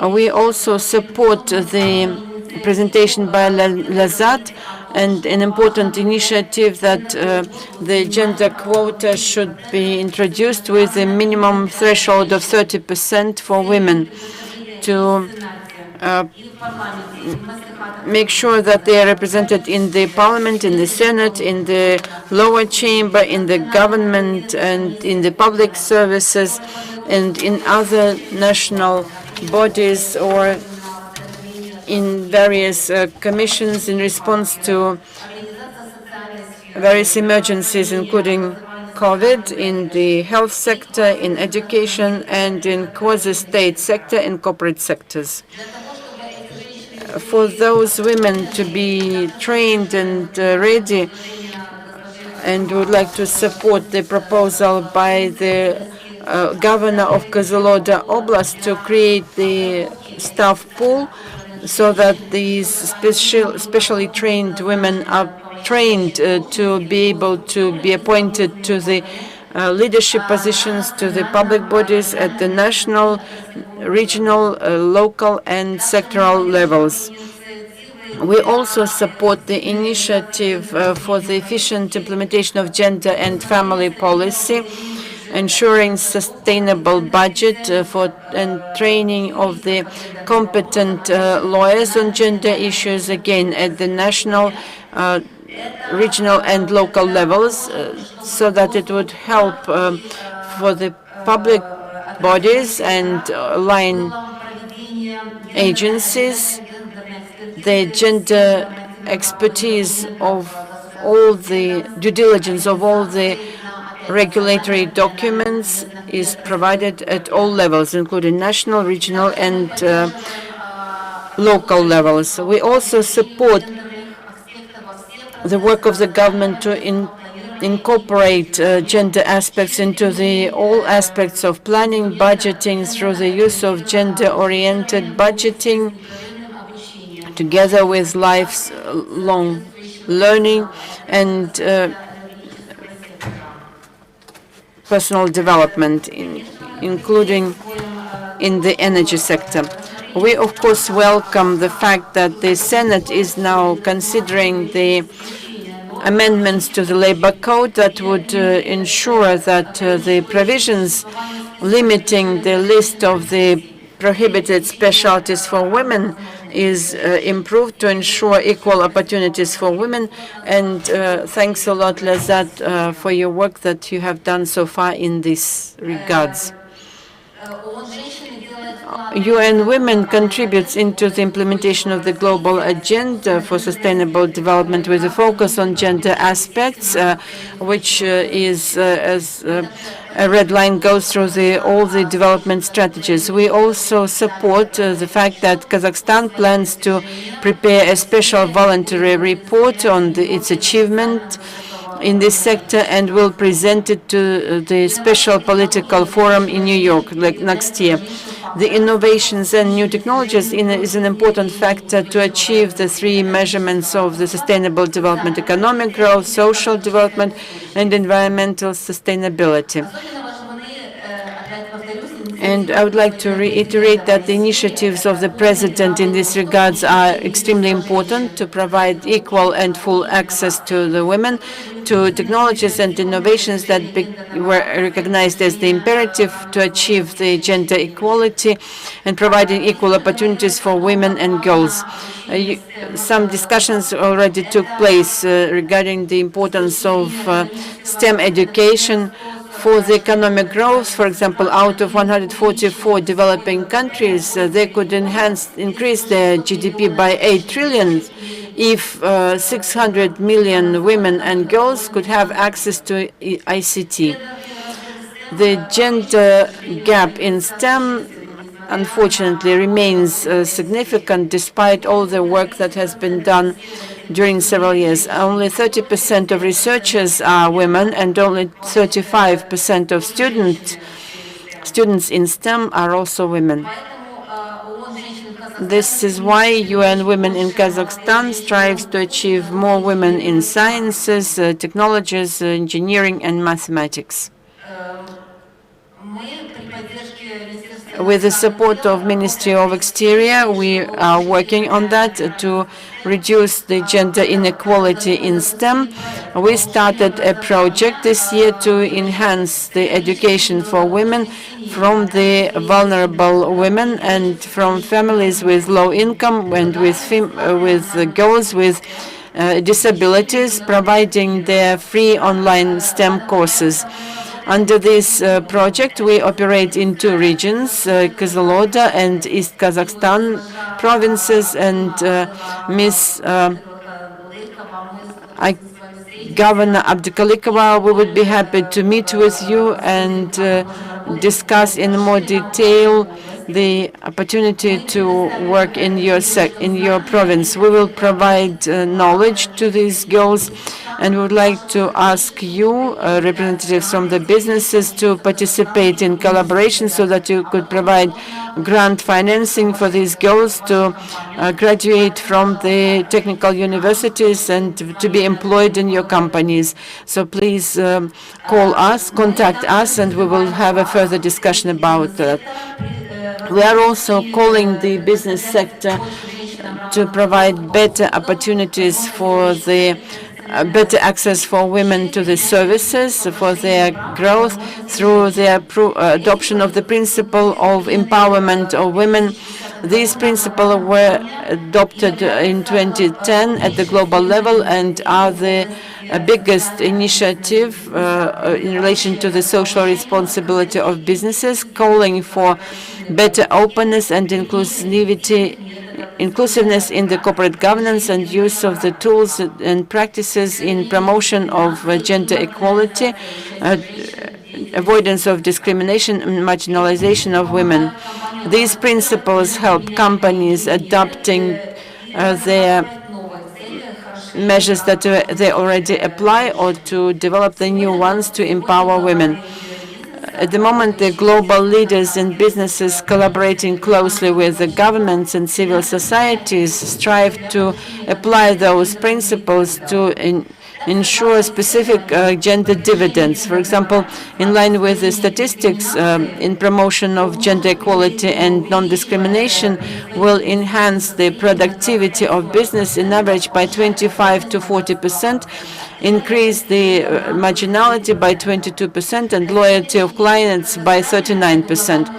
We also support the presentation by Lazzat and an important initiative that the gender quota should be introduced with a minimum threshold of 30% for women to make sure that they are represented in the parliament, in the Senate, in the lower chamber, in the government, and in the public services, and in other national bodies or in various commissions in response to various emergencies, including COVID, in the health sector, in education, and in quasi-state sector and corporate sectors. For those women to be trained and ready, and would like to support the proposal by the governor of Kyzylorda Oblast to create the staff pool so that these specially trained women are trained to be able to be appointed to the leadership positions, to the public bodies at the national, regional, local, and sectoral levels. We also support the initiative for the efficient implementation of gender and family policy, ensuring sustainable budget and training of the competent lawyers on gender issues, again, at the national, regional, and local levels, so that it would help for the public bodies and line agencies, the gender expertise of all the due diligence of all the regulatory documents is provided at all levels, including national, regional, and local levels. We also support the work of the government to incorporate gender aspects into all aspects of planning, budgeting, through the use of gender-oriented budgeting, together with lifelong learning and personal development, including in the energy sector. We, of course, welcome the fact that the Senate is now considering the amendments to the labor code that would ensure that the provisions limiting the list of the prohibited specialties for women is improved to ensure equal opportunities for women. And thanks a lot, Lazzat, for your work that you have done so far in these regards. UN Women contributes into the implementation of the global agenda for sustainable development with a focus on gender aspects, which is, as a red line goes through all the development strategies. We also support the fact that Kazakhstan plans to prepare a special voluntary report on its achievement in this sector and will present it to the Special Political Forum in New York next year. The innovations and new technologies is an important factor to achieve the three measurements of the sustainable development: economic growth, social development, and environmental sustainability. And I would like to reiterate that the initiatives of the President in these regards are extremely important to provide equal and full access to the women, to technologies and innovations that were recognized as the imperative to achieve the gender equality and providing equal opportunities for women and girls. Some discussions already took place regarding the importance of STEM education for the economic growth. For example, out of 144 developing countries, they could increase their GDP by 8 trillion if 600 million women and girls could have access to ICT. The gender gap in STEM, unfortunately, remains significant despite all the work that has been done during several years. Only 30% of researchers are women, and only 35% of students in STEM are also women. This is why UN Women in Kazakhstan strives to achieve more women in sciences, technologies, engineering, and mathematics. with the support of Ministry of Exterior, we are working on that to reduce the gender inequality in STEM. We started a project this year to enhance the education for women from the vulnerable women and from families with low income and with girls with disabilities, providing their free online STEM courses. Under this project, we operate in 2 regions, Kyzylorda and East Kazakhstan provinces, and Miss Governor Abdykalikova, we would be happy to meet with you and discuss in more detail the opportunity to work in your province. We will provide knowledge to these girls, and we would like to ask you, representatives from the businesses, to participate in collaboration so that you could provide grant financing for these girls to graduate from the technical universities and to be employed in your companies. So please contact us, and we will have a further discussion about that. We are also calling the business sector to provide better opportunities for the better access for women to the services, for their growth through their adoption of the principle of empowerment of women. These principles were adopted in 2010 at the global level and are the biggest initiative in relation to the social responsibility of businesses, calling for better openness and inclusiveness in the corporate governance and use of the tools and practices in promotion of gender equality, avoidance of discrimination and marginalization of women. These principles help companies adopting their measures that they already apply or to develop the new ones to empower women. At the moment, the global leaders and businesses collaborating closely with the governments and civil societies strive to apply those principles to ensure specific gender dividends. For example, in line with the statistics in promotion of gender equality and non-discrimination will enhance the productivity of business in average by 25 to 40%, increase the marginality by 22% and loyalty of clients by 39%.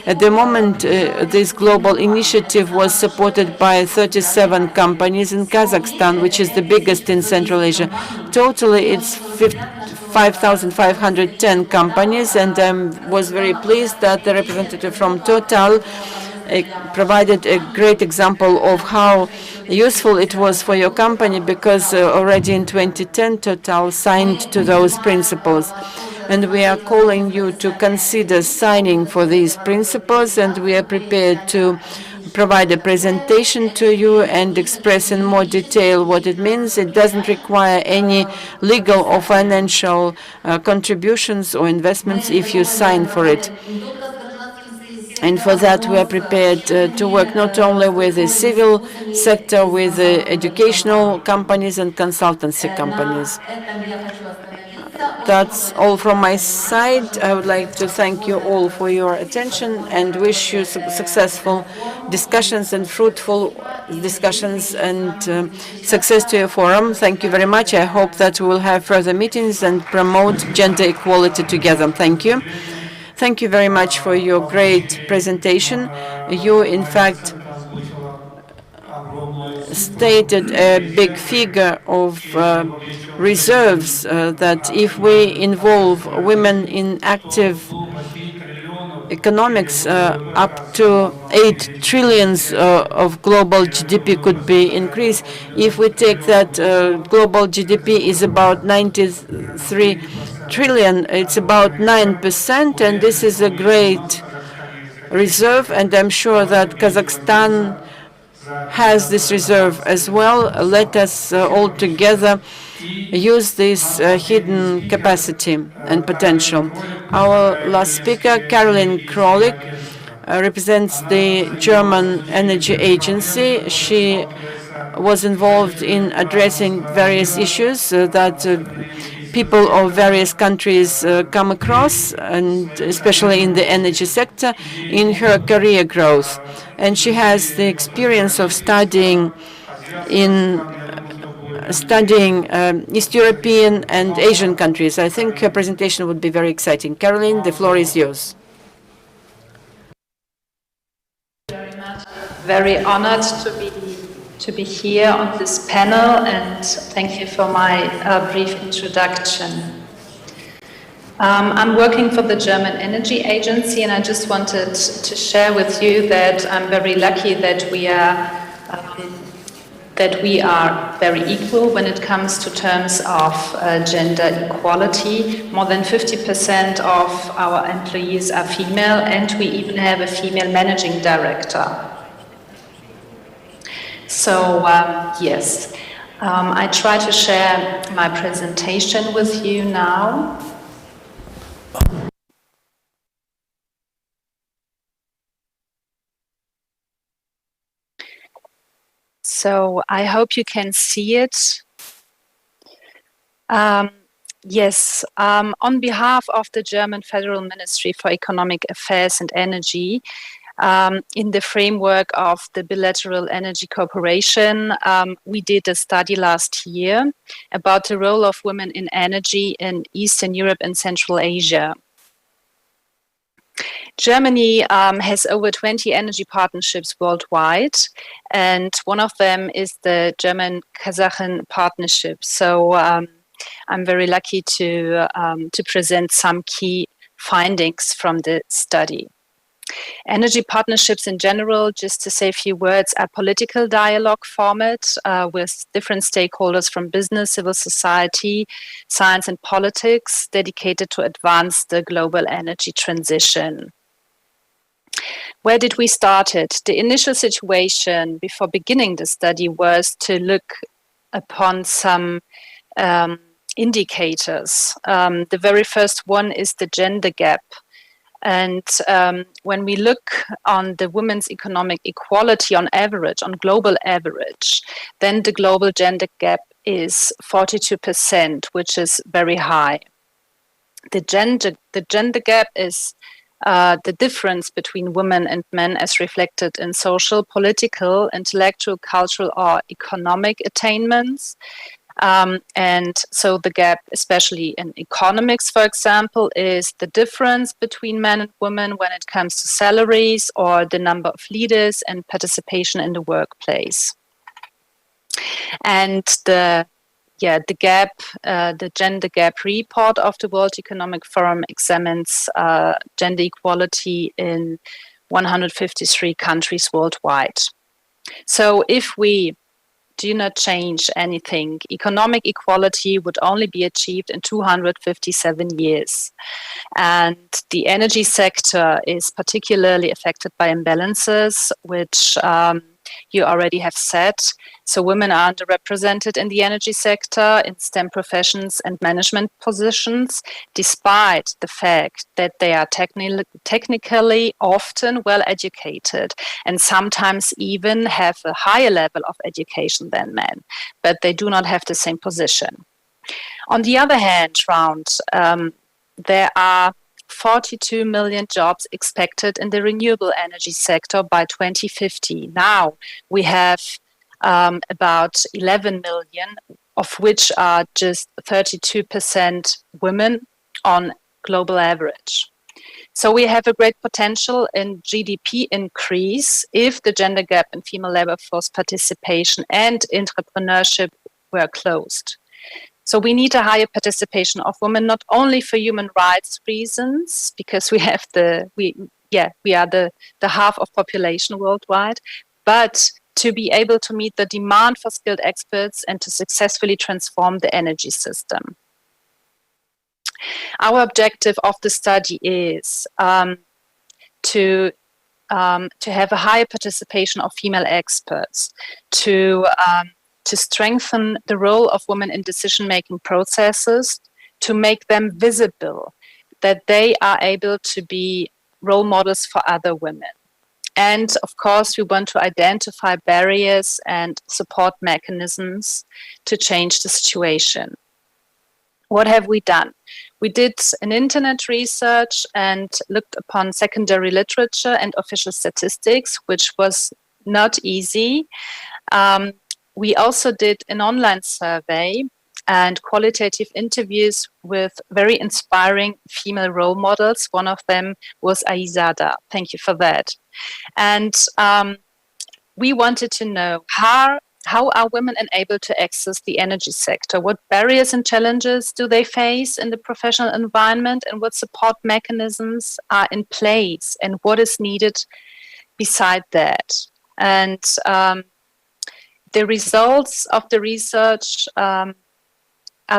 At the moment, this global initiative was supported by 37 companies in Kazakhstan, which is the biggest in Central Asia. Totally, it's 5,510 companies, and I was very pleased that the representative from Total provided a great example of how useful it was for your company, because already in 2010 Total signed to those principles. And we are calling you to consider signing for these principles, and we are prepared to provide a presentation to you and express in more detail what it means. It doesn't require any legal or financial contributions or investments if you sign for it. And for that, we are prepared to work not only with the civil sector, with the educational companies and consultancy companies. That's all from my side. I would like to thank you all for your attention and wish you successful discussions and fruitful discussions and success to your forum. Thank you very much. I hope that we will have further meetings and promote gender equality together. Thank you. Thank you very much for your great presentation. You, in fact, stated a big figure of reserves that if we involve women in active economics, up to 8 trillions of global GDP could be increased. If we take that global GDP is about 93 trillion, it's about 9%, and this is a great reserve, and I'm sure that Kazakhstan has this reserve as well. Let us all together use this hidden capacity and potential. Our last speaker, Carolyn Krolic, represents the German Energy Agency. She was involved in addressing various issues that people of various countries come across, and especially in the energy sector, in her career growth. And she has the experience of studying East European and Asian countries. I think her presentation would be very exciting. Carolyn, the floor is yours. Very honored to be here on this panel, and thank you for my brief introduction. I'm working for the German Energy Agency, and I just wanted to share with you that I'm very lucky that we are very equal when it comes to terms of gender equality. More than 50% of our employees are female, and we even have a female managing director. So, yes, I try to share my presentation with you now. So, I hope you can see it. Yes, on behalf of the German Federal Ministry for Economic Affairs and Energy, in the framework of the bilateral energy cooperation, we did a study last year about the role of women in energy in Eastern Europe and Central Asia. Germany has over 20 energy partnerships worldwide, and one of them is the German-Kazakh partnership. So I'm very lucky to present some key findings from the study. Energy partnerships in general, just to say a few words, are political dialogue format with different stakeholders from business, civil society, science and politics dedicated to advance the global energy transition. Where did we start it? The initial situation before beginning the study was to look upon some indicators. The very first one is the gender gap. And when we look on the women's economic equality on average, on global average, then the global gender gap is 42%, which is very high. The gender gap is the difference between women and men as reflected in social, political, intellectual, cultural, or economic attainments. And so the gap, especially in economics, for example, is the difference between men and women when it comes to salaries or the number of leaders and participation in the workplace. And the gap, the gender gap report of the World Economic Forum examines gender equality in 153 countries worldwide. So if we do not change anything, economic equality would only be achieved in 257 years. And the energy sector is particularly affected by imbalances, which you already have said. So women are underrepresented in the energy sector, in STEM professions and management positions, despite the fact that they are technically often well educated and sometimes even have a higher level of education than men, but they do not have the same position. On the other hand, there are 42 million jobs expected in the renewable energy sector by 2050. Now we have about 11 million, of which are just 32% women on global average. So we have a great potential in GDP increase if the gender gap in female labor force participation and entrepreneurship were closed. So we need a higher participation of women, not only for human rights reasons, because we are the half of population worldwide, but to be able to meet the demand for skilled experts and to successfully transform the energy system. Our objective of the study is to have a higher participation of female experts, to strengthen the role of women in decision-making processes, to make them visible, that they are able to be role models for other women. And of course, we want to identify barriers and support mechanisms to change the situation. What have we done? We did an internet research and looked upon secondary literature and official statistics, which was not easy. We also did an online survey and qualitative interviews with very inspiring female role models. One of them was Aizada. Thank you for that. And we wanted to know how are women enabled to access the energy sector? What barriers and challenges do they face in the professional environment, and what support mechanisms are in place, and what is needed beside that? And the results of the research are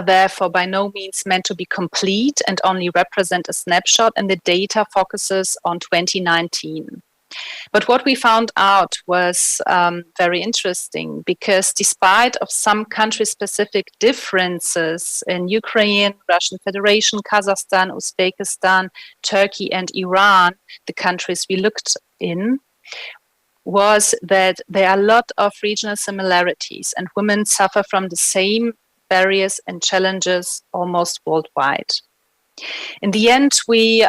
therefore by no means meant to be complete and only represent a snapshot, and the data focuses on 2019. But what we found out was very interesting, because despite of some country-specific differences in Ukraine, Russian Federation, Kazakhstan, Uzbekistan, Turkey, and Iran, the countries we looked in, was that there are a lot of regional similarities, and women suffer from the same barriers and challenges almost worldwide. In the end, we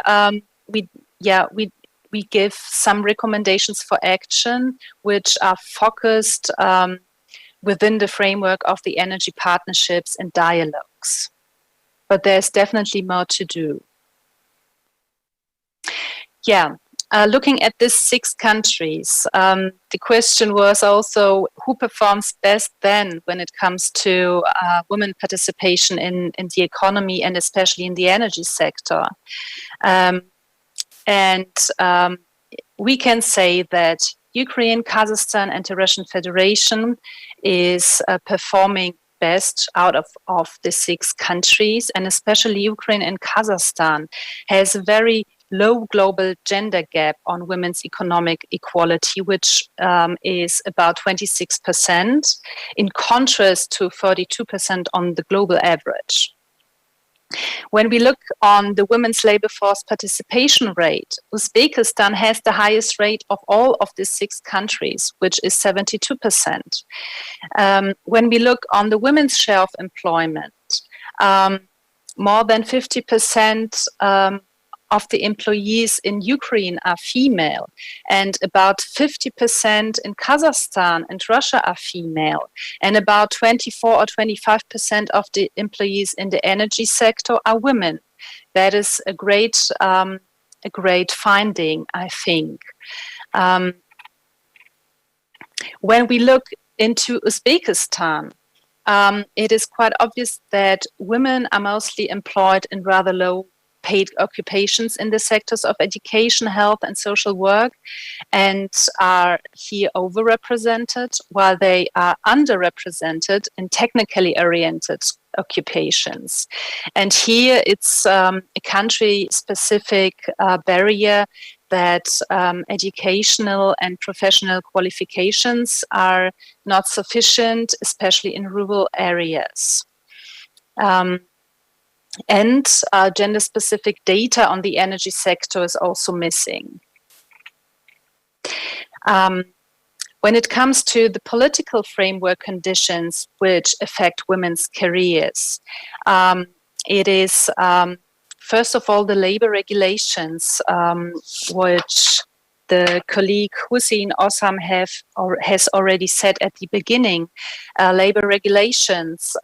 give some recommendations for action, which are focused within the framework of the energy partnerships and dialogues. But there's definitely more to do. Looking at these 6 countries, the question was also who performs best then when it comes to women participation in the economy, and especially in the energy sector. We can say that Ukraine, Kazakhstan, and the Russian Federation is performing best out of the 6 countries, and especially Ukraine and Kazakhstan has a very low global gender gap on women's economic equality, which is about 26%, in contrast to 42% on the global average. When we look on the women's labor force participation rate, Uzbekistan has the highest rate of all of the 6 countries, which is 72%. When we look on the women's share of employment, more than 50% of the employees in Ukraine are female, and about 50% in Kazakhstan and Russia are female, and about 24 or 25% of the employees in the energy sector are women. That is a great finding, I think. When we look into Uzbekistan, it is quite obvious that women are mostly employed in rather low paid occupations in the sectors of education, health, and social work, and are here overrepresented, while they are underrepresented in technically oriented occupations. And here it's a country-specific barrier that educational and professional qualifications are not sufficient, especially in rural areas. And gender-specific data on the energy sector is also missing. When it comes to the political framework conditions which affect women's careers, it is, first of all, the labor regulations, which the colleague Hussein Osam has already said at the beginning. Labor regulations,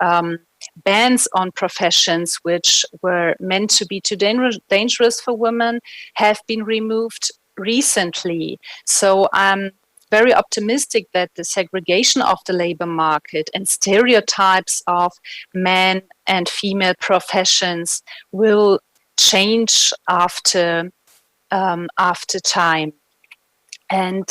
bans on professions which were meant to be too dangerous for women have been removed recently. So I'm very optimistic that the segregation of the labor market and stereotypes of men and female professions will change after time. And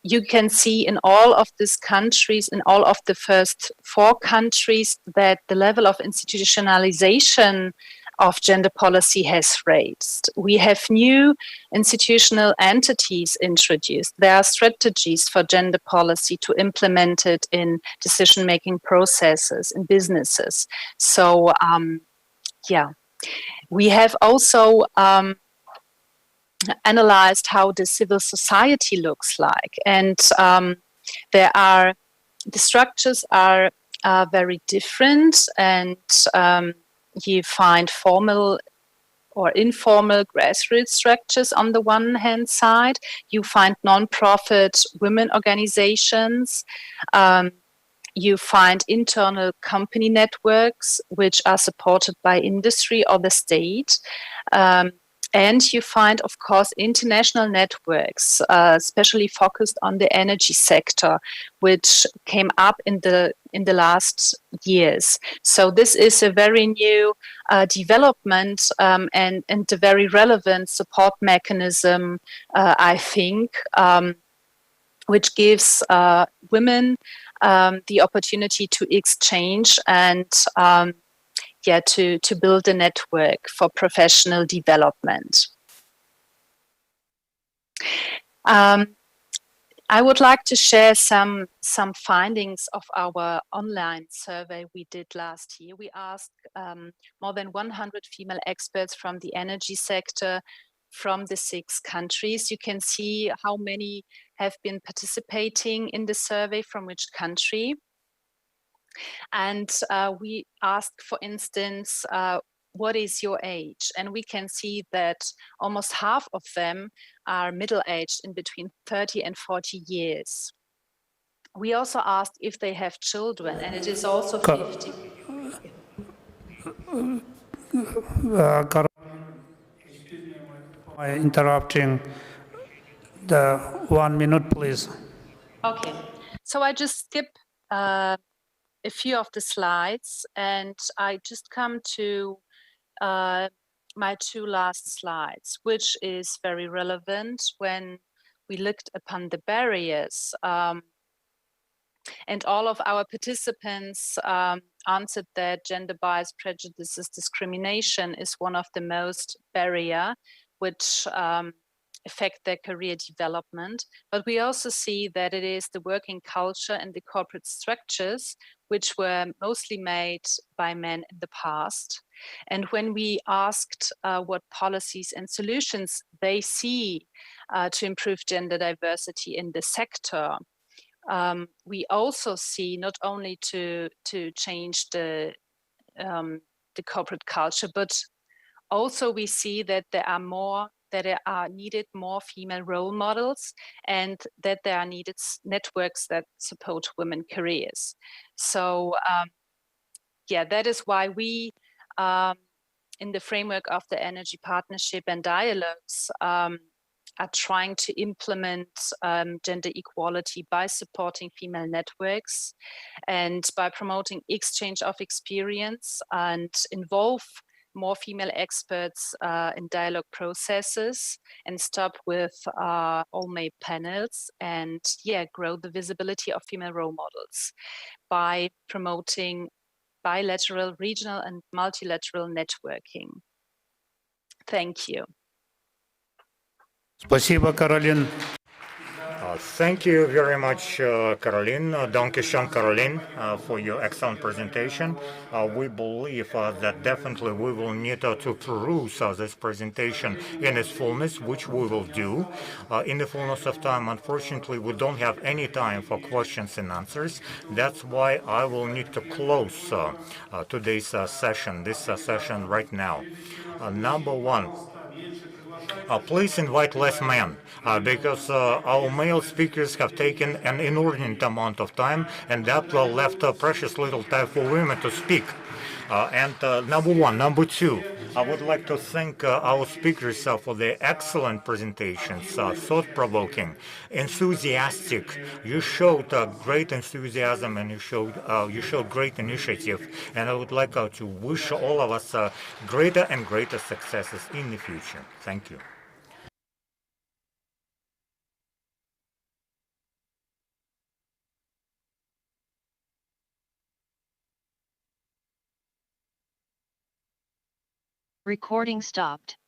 you can see in all of these countries, in all of the first 4 countries, that the level of institutionalization of gender policy has raised. We have new institutional entities introduced. There are strategies for gender policy to implement it in decision-making processes, in businesses. So, we have also analyzed how the civil society looks like, and the structures are are very different, and you find formal or informal grassroots structures on the one hand side. You find non-profit women organizations. You find internal company networks which are supported by industry or the state. And you find, of course, international networks, especially focused on the energy sector, which came up in the last years. So this is a very new development and a very relevant support mechanism, I think, which gives women the opportunity to exchange and to build a network for professional development. I would like to share some findings of our online survey we did last year. We asked more than 100 female experts from the energy sector from the 6 countries. You can see how many have been participating in the survey, from which country. And we asked, for instance, what is your age? And we can see that almost half of them are middle-aged, in between 30 and 40 years. We also asked if they have children, and it is also 50. Excuse me for interrupting. The 1 minute, please. Okay, so I just skip a few of the slides, and I just come to my 2 last slides, which is very relevant when we looked upon the barriers. And all of our participants answered that gender bias, prejudices, discrimination is one of the most barrier which affect their career development. But we also see that it is the working culture and the corporate structures which were mostly made by men in the past. And when we asked what policies and solutions they see to improve gender diversity in the sector, we also see not only to change the corporate culture, but also we see that there are needed more female role models, and that there are needed networks that support women careers. So that is why we, in the framework of the Energy Partnership and Dialogues, are trying to implement gender equality by supporting female networks and by promoting exchange of experience and involve more female experts in dialogue processes, and stop with all male panels, and grow the visibility of female role models by promoting bilateral, regional and multilateral networking. Thank you. Спасибо, Carolyn. Thank you very much, Carolyn. Danke schön, Carolyn, for your excellent presentation. We believe that definitely we will need to peruse this presentation in its fullness, which we will do in the fullness of time. Unfortunately, we don't have any time for questions and answers. That's why I will need to close today's session, this session right now. Number one, please invite less men, because our male speakers have taken an inordinate amount of time, and that left precious little time for women to speak. Number one. Number two, I would like to thank our speakers for their excellent presentations, thought-provoking, enthusiastic. You showed great enthusiasm, and you showed great initiative. And I would like to wish all of us greater and greater successes in the future. Thank you. Recording stopped.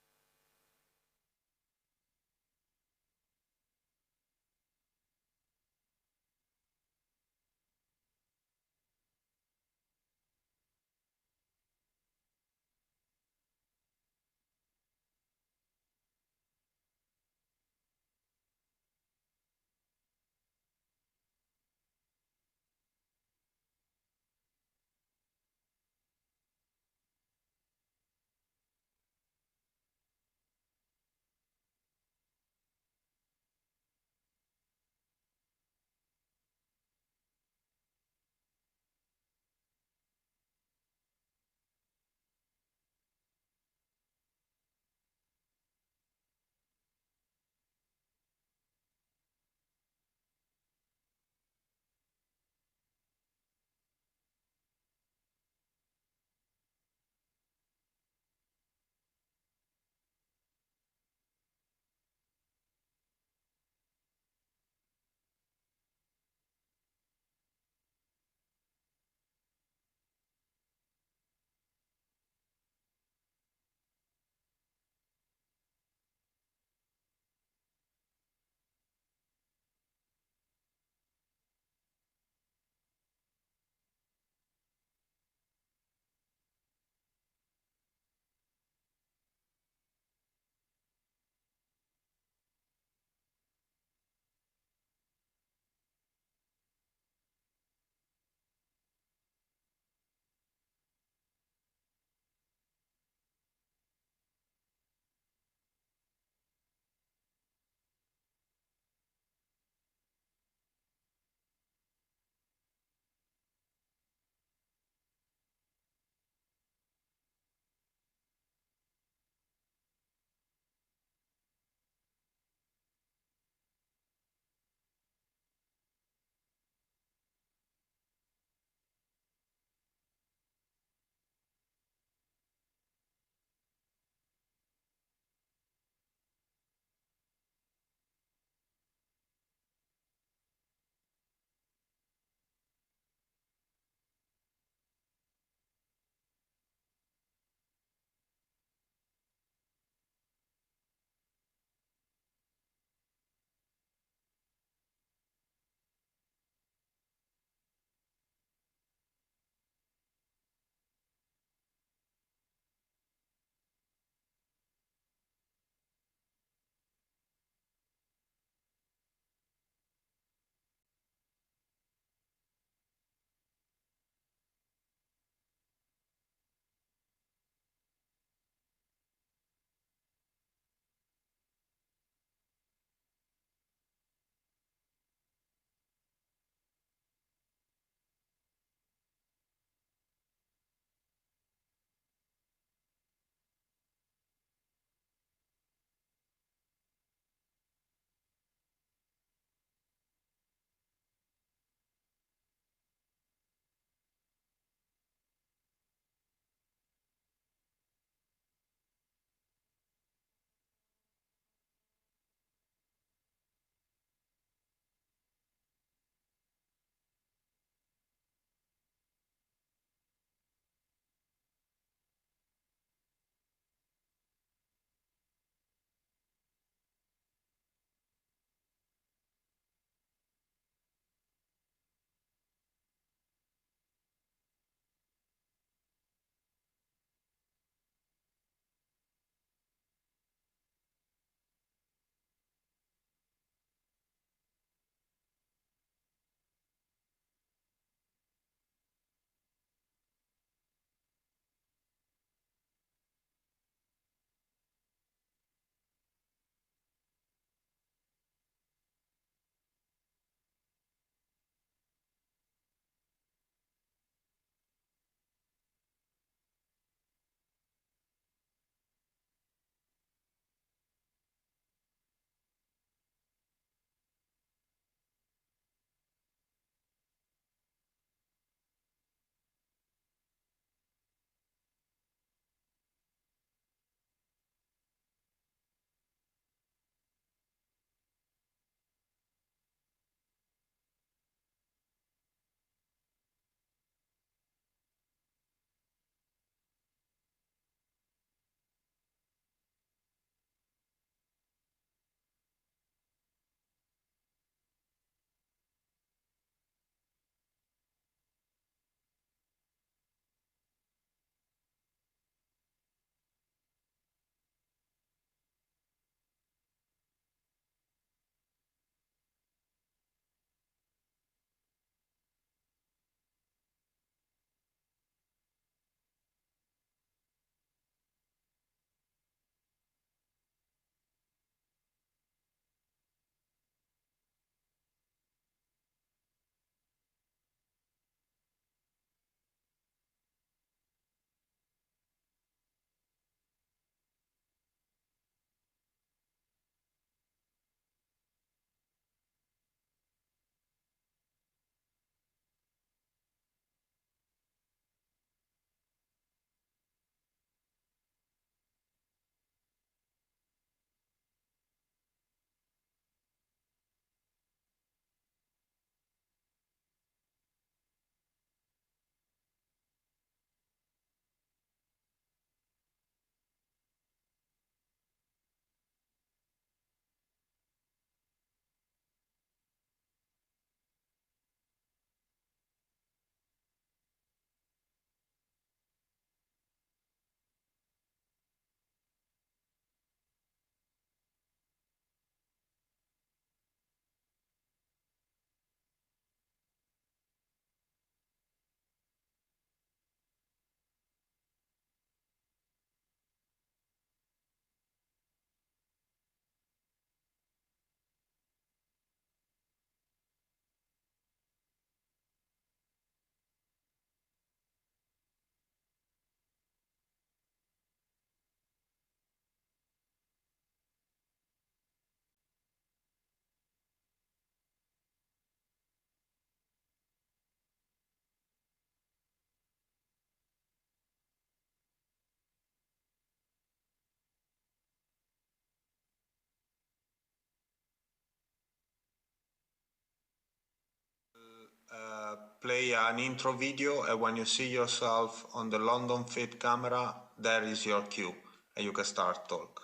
play an intro video, and when you see yourself on the London feed camera, there is your cue, and you can start talk.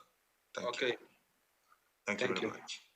Thank you. Thank you very much.